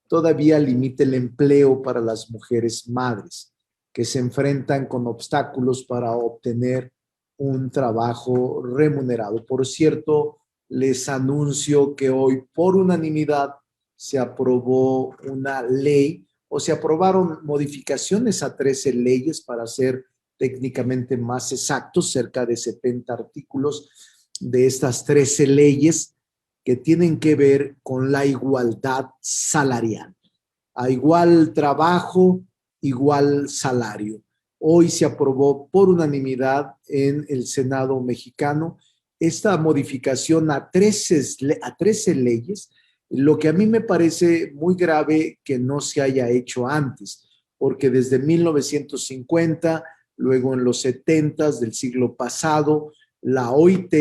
[SPEAKER 4] todavía limita el empleo para las mujeres madres, que se enfrentan con obstáculos para obtener un trabajo remunerado. Por cierto, les anuncio que hoy por unanimidad se aprobó una ley o se aprobaron modificaciones a 13 leyes para ser técnicamente más exactos, cerca de 70 artículos de estas 13 leyes que tienen que ver con la igualdad salarial. A igual trabajo, igual salario. Hoy se aprobó por unanimidad en el Senado mexicano esta modificación a 13 leyes, lo que a mí me parece muy grave que no se haya hecho antes, porque desde 1950, luego en los 70 del siglo pasado, la OIT,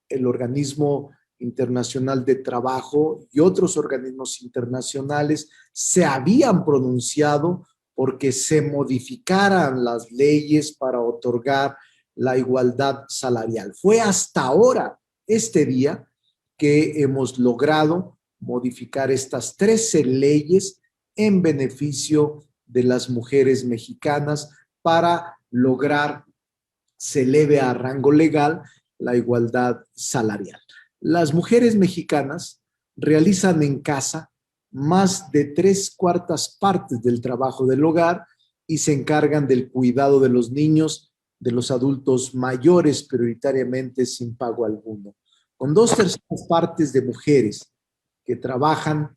[SPEAKER 4] el Organismo Internacional de Trabajo y otros organismos internacionales se habían pronunciado porque se modificaran las leyes para otorgar la igualdad salarial. Fue hasta ahora, este día, que hemos logrado modificar estas 13 leyes en beneficio de las mujeres mexicanas para lograr se eleve a rango legal la igualdad salarial. Las mujeres mexicanas realizan en casa más de 3/4 partes del trabajo del hogar y se encargan del cuidado de los niños, de los adultos mayores, prioritariamente sin pago alguno. Con 2/3 partes de mujeres que trabajan,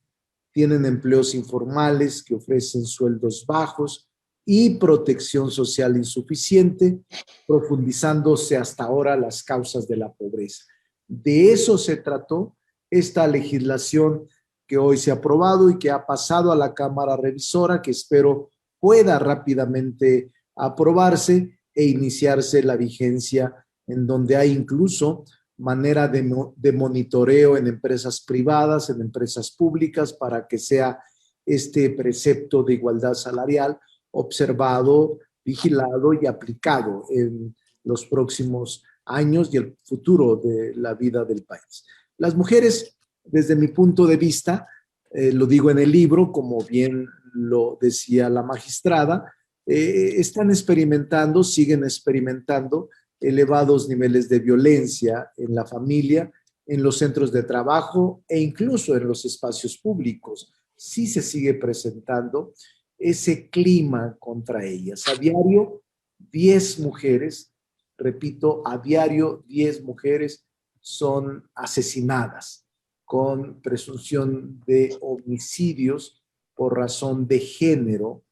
[SPEAKER 4] tienen empleos informales que ofrecen sueldos bajos y protección social insuficiente, profundizándose hasta ahora las causas de la pobreza. De eso se trató esta legislación que hoy se ha aprobado y que ha pasado a la Cámara Revisora, que espero pueda rápidamente aprobarse e iniciarse la vigencia, en donde hay incluso manera de monitoreo en empresas privadas, en empresas públicas, para que sea este precepto de igualdad salarial observado, vigilado y aplicado en los próximos años y el futuro de la vida del país. Las mujeres, desde mi punto de vista, lo digo en el libro, como bien lo decía la magistrada, están experimentando, siguen experimentando elevados niveles de violencia en la familia, en los centros de trabajo e incluso en los espacios públicos. Sí se sigue presentando ese clima contra ellas. A diario, 10 mujeres, repito, a diario 10 mujeres son asesinadas con presunción de homicidios por razón de género,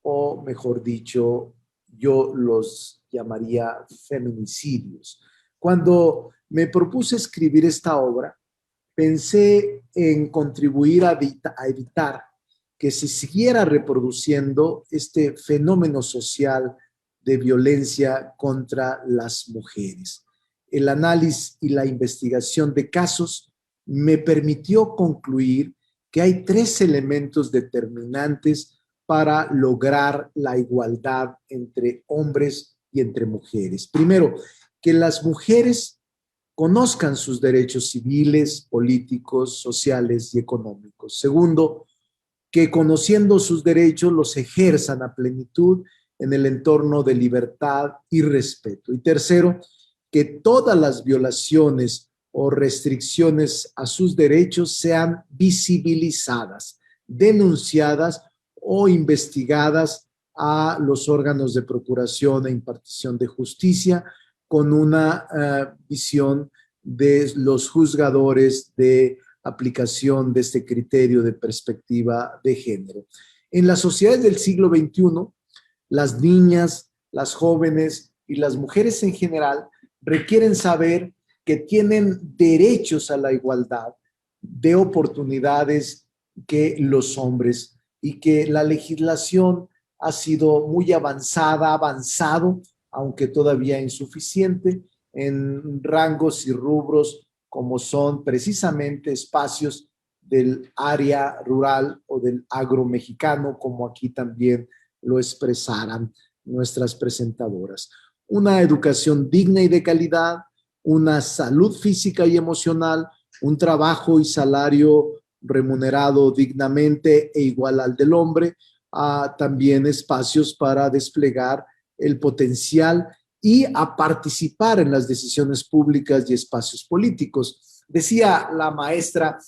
[SPEAKER 4] o mejor dicho, yo los llamaría feminicidios. Cuando me propuse escribir esta obra, pensé en contribuir a evitar que se siguiera reproduciendo este fenómeno social de violencia contra las mujeres. El análisis y la investigación de casos me permitió concluir que hay 3 elementos determinantes para lograr la igualdad entre hombres y entre mujeres. Primero, que las mujeres conozcan sus derechos civiles, políticos, sociales y económicos. Segundo, que conociendo sus derechos los ejerzan a plenitud en el entorno de libertad y respeto. Y tercero, que todas las violaciones o restricciones a sus derechos sean visibilizadas, denunciadas o investigadas a los órganos de procuración e impartición de justicia con una visión de los juzgadores de aplicación de este criterio de perspectiva de género. En las sociedades del siglo XXI, las niñas, las jóvenes y las mujeres en general requieren saber que tienen derechos a la igualdad de oportunidades que los hombres y que la legislación ha sido muy avanzada, avanzado, aunque todavía insuficiente, en rangos y rubros como son precisamente espacios del área rural o del agro mexicano, como aquí también lo expresaran nuestras presentadoras. Una educación digna y de calidad, una salud física y emocional, un trabajo y salario remunerado dignamente e igual al del hombre, también espacios para desplegar el potencial y a participar en las decisiones públicas y espacios políticos. Decía la maestra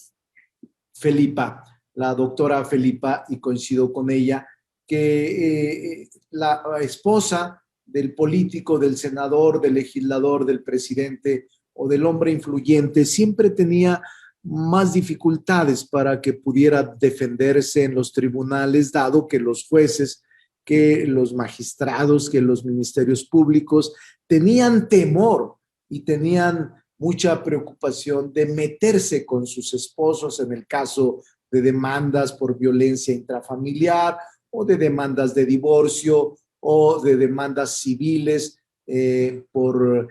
[SPEAKER 4] Felipa, la doctora Felipa, y coincido con ella, que la esposa del político, del senador, del legislador, del presidente o del hombre influyente siempre tenía más dificultades para que pudiera defenderse en los tribunales, dado que los jueces, que los magistrados, que los ministerios públicos tenían temor y tenían mucha preocupación de meterse con sus esposos en el caso de demandas por violencia intrafamiliar o de demandas de divorcio o de demandas civiles por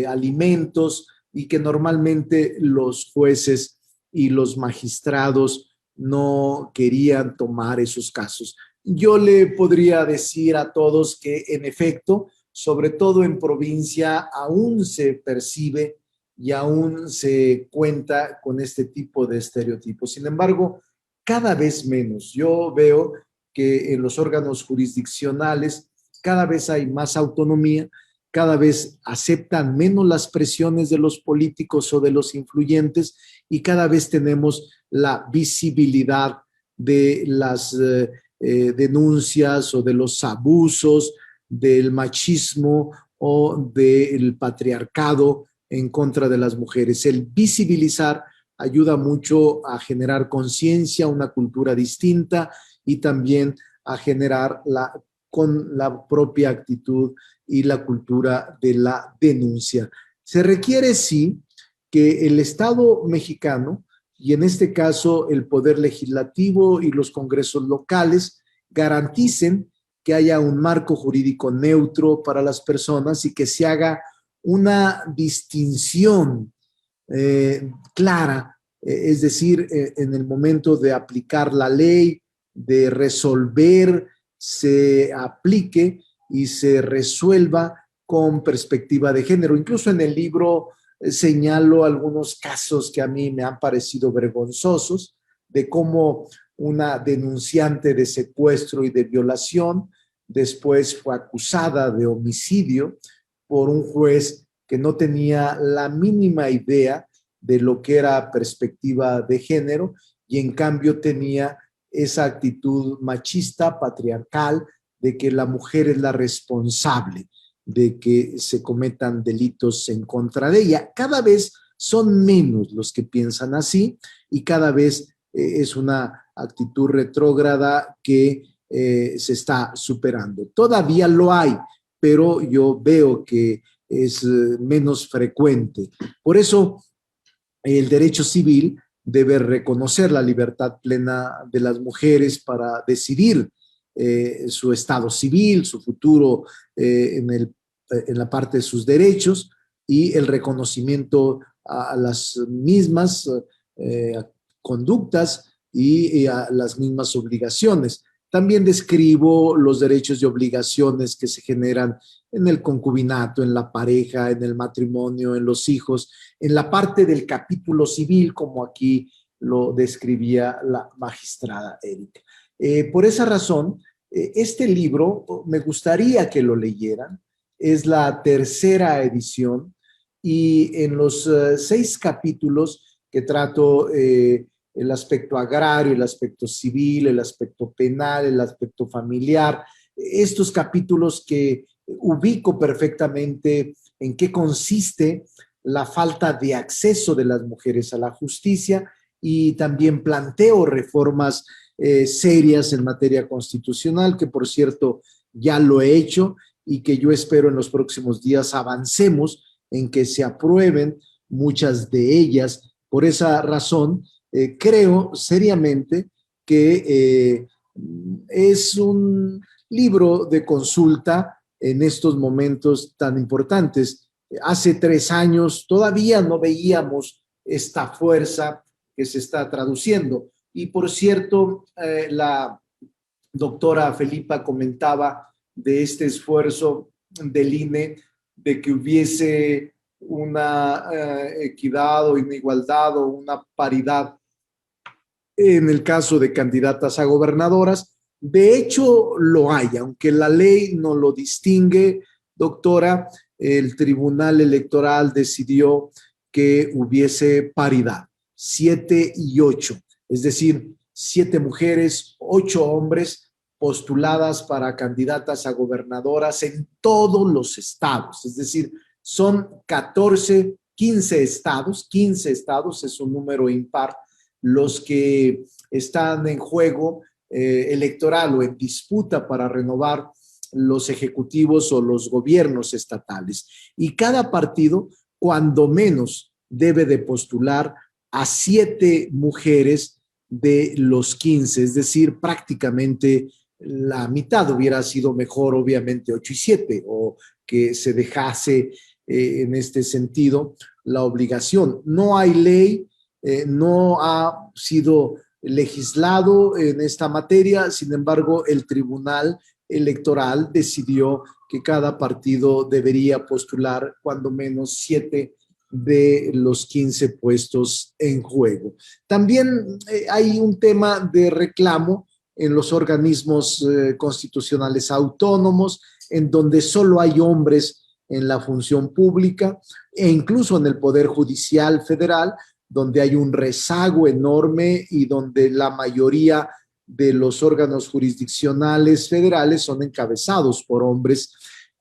[SPEAKER 4] alimentos, y que normalmente los jueces y los magistrados no querían tomar esos casos. Yo le podría decir a todos que en efecto, sobre todo en provincia, aún se percibe y aún se cuenta con este tipo de estereotipos. Sin embargo, cada vez menos. Yo veo que en los órganos jurisdiccionales cada vez hay más autonomía, cada vez aceptan menos las presiones de los políticos o de los influyentes, y cada vez tenemos la visibilidad de las denuncias o de los abusos, del machismo o del patriarcado en contra de las mujeres. El visibilizar ayuda mucho a generar conciencia, una cultura distinta, y también a generar con la propia actitud y la cultura de la denuncia. Se requiere, sí, que el Estado mexicano, y en este caso el Poder Legislativo y los congresos locales, garanticen que haya un marco jurídico neutro para las personas y que se haga una distinción clara, es decir, en el momento de aplicar la ley, de resolver, se aplique y se resuelva con perspectiva de género. Incluso en el libro señalo algunos casos que a mí me han parecido vergonzosos, de cómo una denunciante de secuestro y de violación después fue acusada de homicidio por un juez que no tenía la mínima idea de lo que era perspectiva de género, y en cambio tenía esa actitud machista, patriarcal, de que la mujer es la responsable de que se cometan delitos en contra de ella. Cada vez son menos los que piensan así, y cada vez es una actitud retrógrada que se está superando. Todavía lo hay, pero yo veo que es menos frecuente. Por eso el derecho civil debe reconocer la libertad plena de las mujeres para decidir su estado civil, su futuro en la parte de sus derechos, y el reconocimiento a las mismas conductas y a las mismas obligaciones. También describo los derechos y obligaciones que se generan en el concubinato, en la pareja, en el matrimonio, en los hijos, en la parte del capítulo civil, como aquí lo describía la magistrada Erika. Por esa razón, este libro me gustaría que lo leyeran. Es la tercera edición. y en los 6 capítulos que trato el aspecto agrario, el aspecto civil, el aspecto penal, el aspecto familiar, estos capítulos que ubico perfectamente en qué consiste la falta de acceso de las mujeres a la justicia, y también planteo reformas serias en materia constitucional, que por cierto ya lo he hecho y que yo espero en los próximos días avancemos en que se aprueben muchas de ellas. Por esa razón, creo seriamente que es un libro de consulta en estos momentos tan importantes. Hace 3 años todavía no veíamos esta fuerza que se está traduciendo. Y por cierto, la doctora Felipa comentaba de este esfuerzo del INE de que hubiese una equidad o una igualdad o una paridad en el caso de candidatas a gobernadoras. De hecho, lo hay, aunque la ley no lo distingue, doctora, el Tribunal Electoral decidió que hubiese paridad, 7 y 8, es decir, 7 mujeres, 8 hombres postuladas para candidatas a gobernadoras en todos los estados, es decir, son 15 estados, 15 estados es un número impar, los que están en juego electoral o en disputa para renovar los ejecutivos o los gobiernos estatales. Y cada partido, cuando menos, debe de postular a 7 mujeres de los 15, es decir, prácticamente la mitad. Hubiera sido mejor, obviamente, 8 y 7, o que se dejase en este sentido la obligación. No hay ley, no ha sido legislado en esta materia, sin embargo, el Tribunal Electoral decidió que cada partido debería postular cuando menos 7 de los 15 puestos en juego. También hay un tema de reclamo en los organismos constitucionales autónomos, en donde solo hay hombres en la función pública, e incluso en el Poder Judicial Federal, donde hay un rezago enorme y donde la mayoría de los órganos jurisdiccionales federales son encabezados por hombres,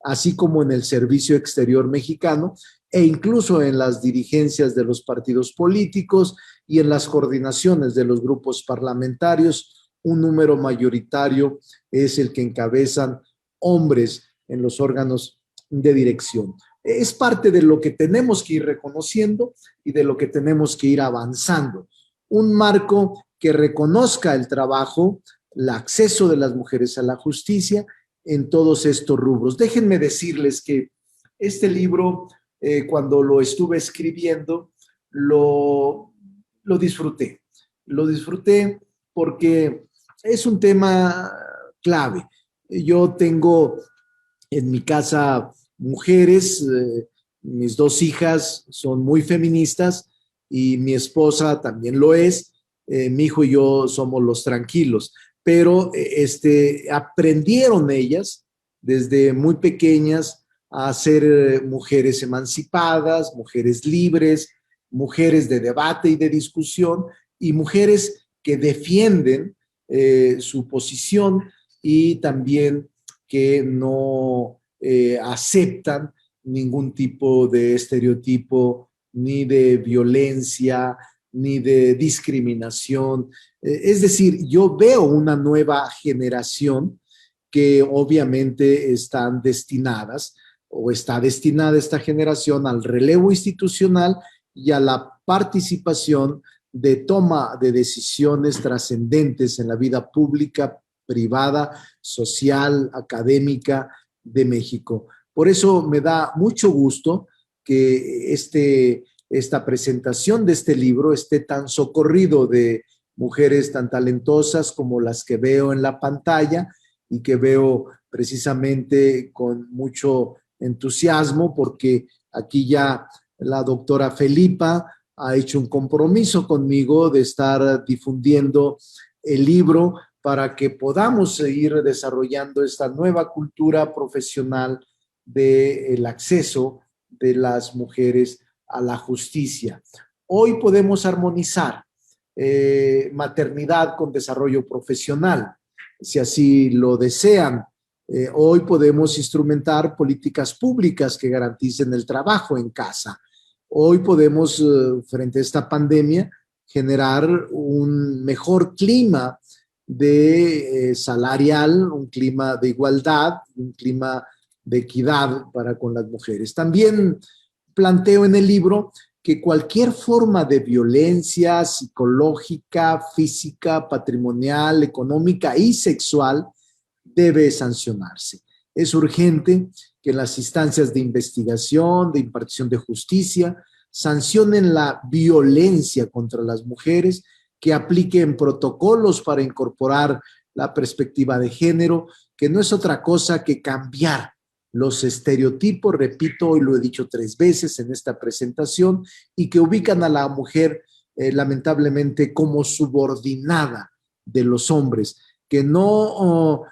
[SPEAKER 4] así como en el Servicio Exterior Mexicano, e incluso en las dirigencias de los partidos políticos y en las coordinaciones de los grupos parlamentarios. Un número mayoritario es el que encabezan hombres en los órganos de dirección. Es parte de lo que tenemos que ir reconociendo y de lo que tenemos que ir avanzando. Un marco que reconozca el trabajo, el acceso de las mujeres a la justicia en todos estos rubros. Déjenme decirles que este libro, cuando lo estuve escribiendo, lo disfruté. Lo disfruté porque es un tema clave. Yo tengo en mi casa mujeres, mis 2 hijas son muy feministas y mi esposa también lo es. Mi hijo y yo somos los tranquilos, pero aprendieron ellas desde muy pequeñas a ser mujeres emancipadas, mujeres libres, mujeres de debate y de discusión, y mujeres que defienden su posición y también que no aceptan ningún tipo de estereotipo, ni de violencia, ni de discriminación. Es decir, yo veo una nueva generación que obviamente están destinadas, o está destinada esta generación al relevo institucional y a la participación de toma de decisiones trascendentes en la vida pública, privada, social, académica de México. Por eso me da mucho gusto que esta presentación de este libro esté tan socorrido de mujeres tan talentosas como las que veo en la pantalla y que veo precisamente con mucho entusiasmo, porque aquí ya la doctora Felipa ha hecho un compromiso conmigo de estar difundiendo el libro para que podamos seguir desarrollando esta nueva cultura profesional del acceso de las mujeres a la justicia. Hoy podemos armonizar maternidad con desarrollo profesional, si así lo desean. Hoy podemos instrumentar políticas públicas que garanticen el trabajo en casa. Hoy podemos, frente a esta pandemia, generar un mejor clima de salarial, un clima de igualdad, un clima de equidad para con las mujeres. También planteo en el libro que cualquier forma de violencia psicológica, física, patrimonial, económica y sexual debe sancionarse. Es urgente que las instancias de investigación, de impartición de justicia, sancionen la violencia contra las mujeres, que apliquen protocolos para incorporar la perspectiva de género, que no es otra cosa que cambiar los estereotipos, repito, hoy lo he dicho 3 veces en esta presentación, y que ubican a la mujer lamentablemente como subordinada de los hombres, que no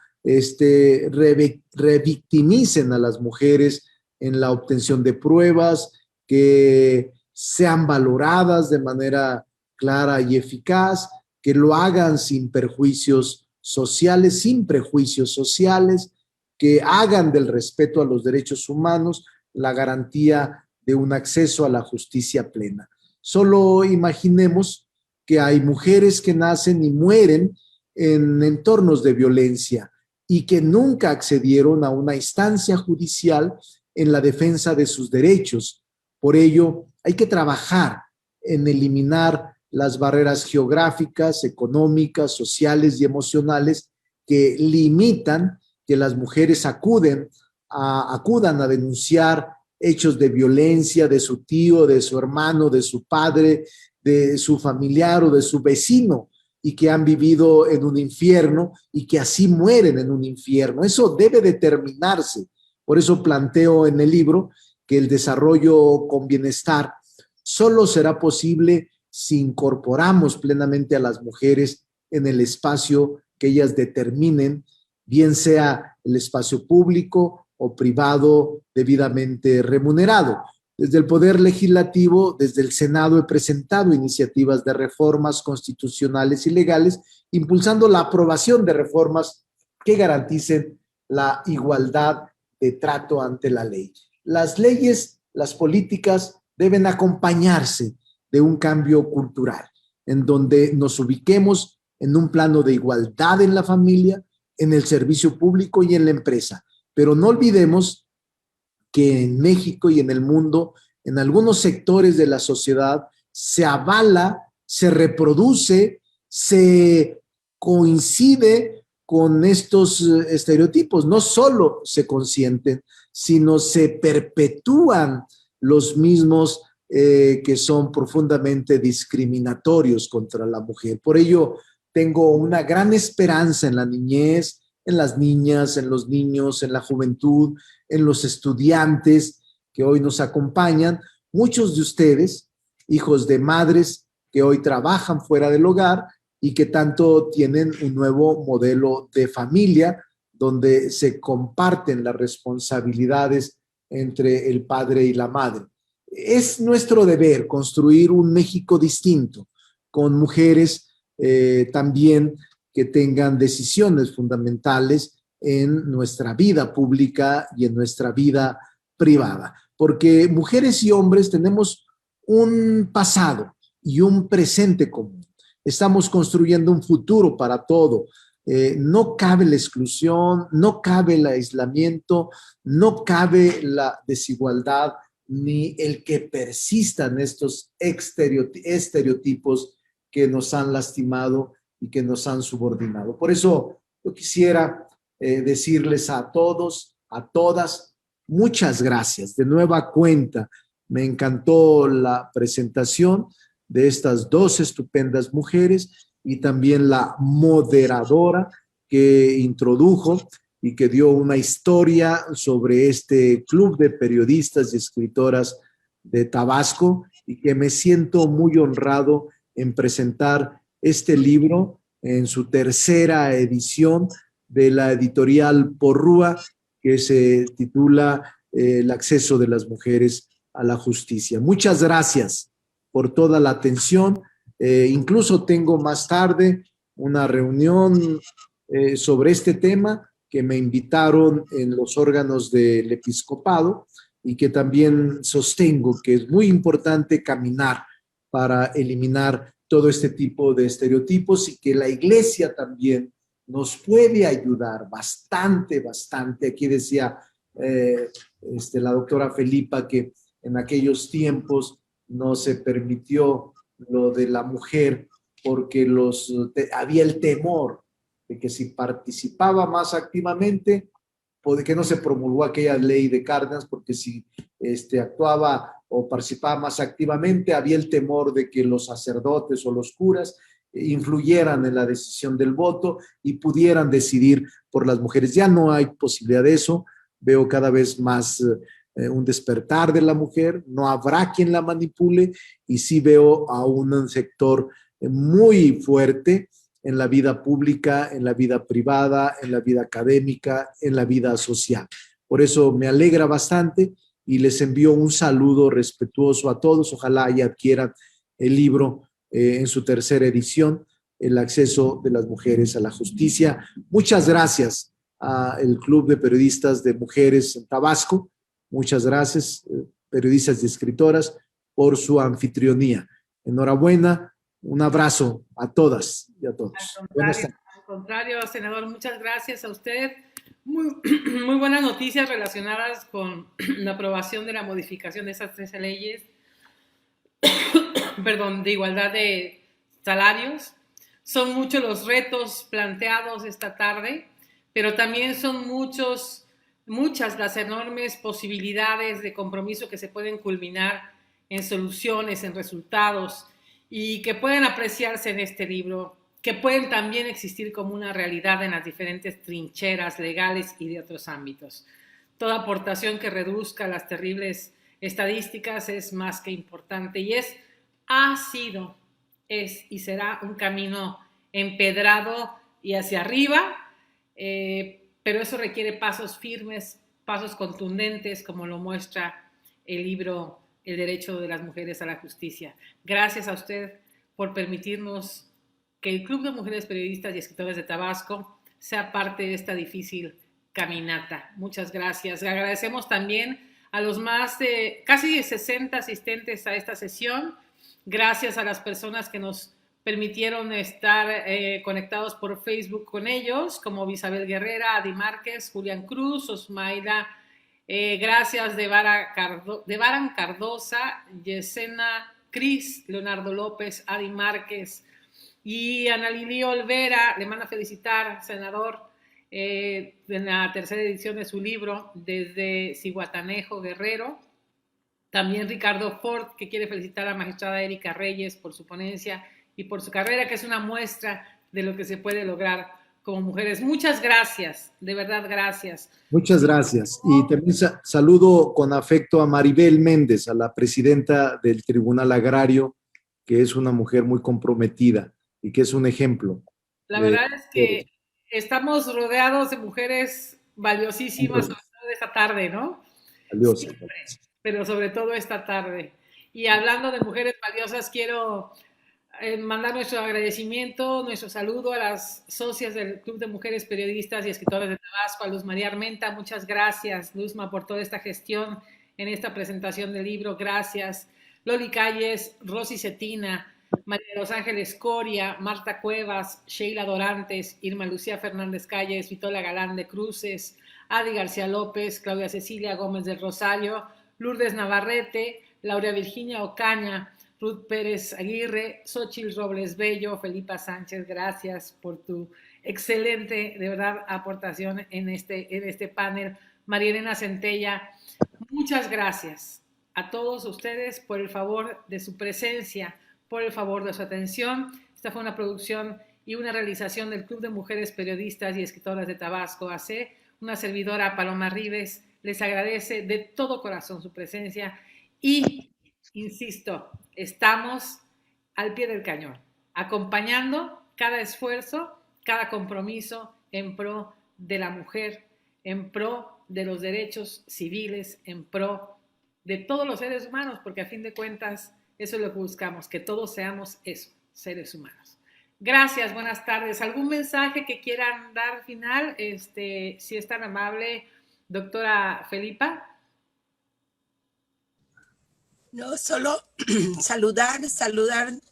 [SPEAKER 4] revictimicen a las mujeres en la obtención de pruebas, que sean valoradas de manera clara y eficaz, que lo hagan sin perjuicios sociales, sin prejuicios sociales, que hagan del respeto a los derechos humanos la garantía de un acceso a la justicia plena. Solo imaginemos que hay mujeres que nacen y mueren en entornos de violencia y que nunca accedieron a una instancia judicial en la defensa de sus derechos. Por ello, hay que trabajar en eliminar las barreras geográficas, económicas, sociales y emocionales que limitan que las mujeres acudan a denunciar hechos de violencia de su tío, de su hermano, de su padre, de su familiar o de su vecino, y que han vivido en un infierno y que así mueren en un infierno. Eso debe determinarse. Por eso planteo en el libro que el desarrollo con bienestar solo será posible si incorporamos plenamente a las mujeres en el espacio que ellas determinen, bien sea el espacio público o privado debidamente remunerado. Desde el Poder Legislativo, desde el Senado, he presentado iniciativas de reformas constitucionales y legales, impulsando la aprobación de reformas que garanticen la igualdad de trato ante la ley. Las leyes, las políticas deben acompañarse de un cambio cultural, en donde nos ubiquemos en un plano de igualdad en la familia, en el servicio público y en la empresa. Pero no olvidemos que en México y en el mundo, en algunos sectores de la sociedad, se avala, se reproduce, se coincide con estos estereotipos. No solo se consienten, sino se perpetúan los mismos que son profundamente discriminatorios contra la mujer. Por ello, tengo una gran esperanza en la niñez, en las niñas, en los niños, en la juventud, en los estudiantes que hoy nos acompañan. Muchos de ustedes, hijos de madres que hoy trabajan fuera del hogar y que tanto tienen un nuevo modelo de familia donde se comparten las responsabilidades entre el padre y la madre. Es nuestro deber construir un México distinto, con mujeres también que tengan decisiones fundamentales en nuestra vida pública y en nuestra vida privada. Porque mujeres y hombres tenemos un pasado y un presente común. Estamos construyendo un futuro para todo. No cabe la exclusión, no cabe el aislamiento, no cabe la desigualdad, ni el que persistan estos estereotipos que nos han lastimado y que nos han subordinado. Por eso yo quisiera decirles a todos, a todas, muchas gracias. De nueva cuenta, me encantó la presentación de estas 2 estupendas mujeres y también la moderadora que introdujo y que dio una historia sobre este club de periodistas y escritoras de Tabasco, y que me siento muy honrado en presentar este libro en su 3ª edición de la editorial Porrúa, que se titula El acceso de las mujeres a la justicia. Muchas gracias por toda la atención. Incluso tengo más tarde una reunión sobre este tema que me invitaron en los órganos del episcopado y que también sostengo que es muy importante caminar para eliminar todo este tipo de estereotipos y que la iglesia también nos puede ayudar bastante, bastante. Aquí decía la doctora Felipa que en aquellos tiempos no se permitió lo de la mujer porque había el temor de que si participaba más activamente, que no se promulgó aquella ley de Cárdenas, porque si actuaba o participaba más activamente, había el temor de que los sacerdotes o los curas influyeran en la decisión del voto y pudieran decidir por las mujeres. Ya no hay posibilidad de eso. Veo cada vez más un despertar de la mujer, no habrá quien la manipule y sí veo a un sector muy fuerte en la vida pública, en la vida privada, en la vida académica, en la vida social. Por eso me alegra bastante y les envío un saludo respetuoso a todos. Ojalá y adquieran el libro en su tercera edición, El acceso de las mujeres a la justicia. Muchas gracias al Club de Periodistas de Mujeres en Tabasco. Muchas gracias, periodistas y escritoras, por su anfitrionía. Enhorabuena. Un abrazo a todas y a todos.
[SPEAKER 1] Al contrario, senador, muchas gracias a usted. Muy buenas noticias relacionadas con la aprobación de la modificación de esas 13 leyes, de igualdad de salarios. Son muchos los retos planteados esta tarde, pero también son muchas las enormes posibilidades de compromiso que se pueden culminar en soluciones, en resultados, y que pueden apreciarse en este libro, que pueden también existir como una realidad en las diferentes trincheras legales y de otros ámbitos. Toda aportación que reduzca las terribles estadísticas es más que importante y ha sido, es y será un camino empedrado y hacia arriba, pero eso requiere pasos firmes, pasos contundentes, como lo muestra el libro El derecho de las mujeres a la justicia. Gracias a usted por permitirnos que el Club de Mujeres Periodistas y Escritoras de Tabasco sea parte de esta difícil caminata. Muchas gracias. Le agradecemos también a los más de casi 60 asistentes a esta sesión. Gracias a las personas que nos permitieron estar conectados por Facebook con ellos, como Isabel Guerrera, Adi Márquez, Julián Cruz, Osmaida. Gracias de Baran Cardosa, Yesenia Cris, Leonardo López, Adi Márquez y Ana Lili Olvera. Le manda felicitar, senador, en la tercera edición de su libro desde Zihuatanejo, Guerrero. También Ricardo Ford, que quiere felicitar a la magistrada Erika Reyes por su ponencia y por su carrera, que es una muestra de lo que se puede lograr como mujeres. Muchas gracias, de verdad, gracias.
[SPEAKER 4] Muchas gracias. Y también saludo con afecto a Maribel Méndez, a la presidenta del Tribunal Agrario, que es una mujer muy comprometida y que es un ejemplo.
[SPEAKER 1] La verdad es que estamos rodeados de mujeres valiosísimas, sobre todo esta tarde, ¿no?
[SPEAKER 4] Valiosa.
[SPEAKER 1] Siempre, pero sobre todo esta tarde. Y hablando de mujeres valiosas, quiero mandar nuestro agradecimiento, nuestro saludo a las socias del Club de Mujeres Periodistas y Escritoras de Tabasco, a Luz María Armenta. Muchas gracias, Luzma, por toda esta gestión en esta presentación del libro. Gracias. Loli Calles, Rosy Cetina, María de los Ángeles Coria, Marta Cuevas, Sheila Dorantes, Irma Lucía Fernández Calles, Vitola Galán de Cruces, Adi García López, Claudia Cecilia Gómez del Rosario, Lourdes Navarrete, Laura Virginia Ocaña, Ruth Pérez Aguirre, Xochitl Robles Bello, Felipa Sánchez, gracias por tu excelente, de verdad, aportación en este panel. María Elena Centella, muchas gracias a todos ustedes por el favor de su presencia, por el favor de su atención. Esta fue una producción y una realización del Club de Mujeres Periodistas y Escritoras de Tabasco AC. Una servidora, Paloma Ribes, les agradece de todo corazón su presencia y, insisto, estamos al pie del cañón, acompañando cada esfuerzo, cada compromiso en pro de la mujer, en pro de los derechos civiles, en pro de todos los seres humanos, porque a fin de cuentas eso es lo que buscamos, que todos seamos eso, seres humanos. Gracias, buenas tardes. ¿Algún mensaje que quieran dar al final? Si es tan amable, doctora Felipa.
[SPEAKER 3] No, solo saludar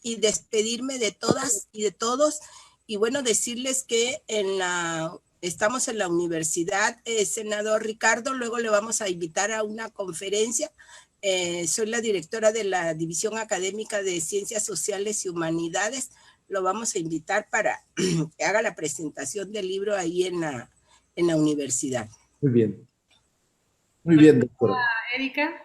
[SPEAKER 3] y despedirme de todas y de todos. Y bueno, decirles que estamos en la universidad, senador Ricardo, luego le vamos a invitar a una conferencia. Soy la directora de la División Académica de Ciencias Sociales y Humanidades. Lo vamos a invitar para que haga la presentación del libro ahí en la universidad.
[SPEAKER 4] Muy bien. Muy bien, doctora.
[SPEAKER 1] Erika.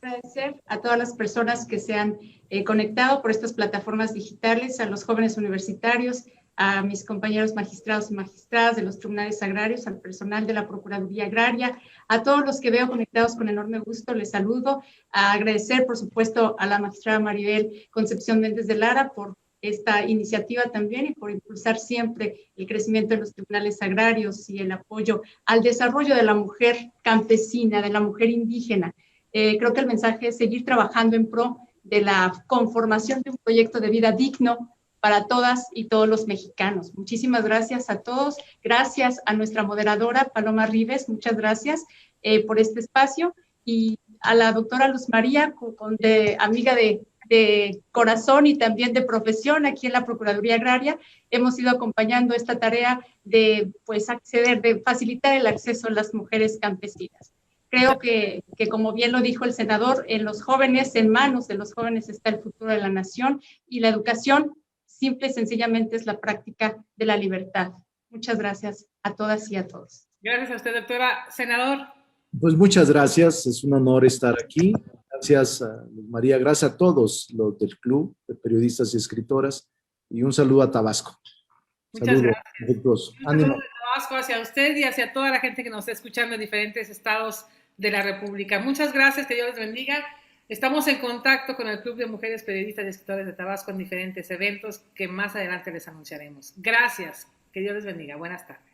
[SPEAKER 2] Agradecer a todas las personas que se han conectado por estas plataformas digitales, a los jóvenes universitarios, a mis compañeros magistrados y magistradas de los tribunales agrarios, al personal de la Procuraduría Agraria, a todos los que veo conectados con enorme gusto, les saludo. A agradecer, por supuesto, a la magistrada Maribel Concepción Méndez de Lara por esta iniciativa también y por impulsar siempre el crecimiento de los tribunales agrarios y el apoyo al desarrollo de la mujer campesina, de la mujer indígena. Creo que el mensaje es seguir trabajando en pro de la conformación de un proyecto de vida digno para todas y todos los mexicanos. Muchísimas gracias a todos. Gracias a nuestra moderadora, Paloma Rives. Muchas gracias por este espacio. Y a la doctora Luz María, amiga de corazón y también de profesión aquí en la Procuraduría Agraria, hemos ido acompañando esta tarea de facilitar el acceso a las mujeres campesinas. Creo que, como bien lo dijo el senador, en manos de los jóvenes está el futuro de la nación, y la educación simple y sencillamente es la práctica de la libertad. Muchas gracias a todas y a todos.
[SPEAKER 1] Gracias a usted, doctora. Senador.
[SPEAKER 4] Pues muchas gracias, es un honor estar aquí. Gracias a María, gracias a todos los del Club de Periodistas y Escritoras, y un saludo a Tabasco.
[SPEAKER 1] Muchas gracias.
[SPEAKER 4] Afectuoso.
[SPEAKER 1] Un saludo de Tabasco hacia usted y hacia toda la gente que nos está escuchando en diferentes estados de la República. Muchas gracias, que Dios les bendiga. Estamos en contacto con el Club de Mujeres Periodistas y Escritoras de Tabasco en diferentes eventos que más adelante les anunciaremos. Gracias, que Dios les bendiga. Buenas tardes.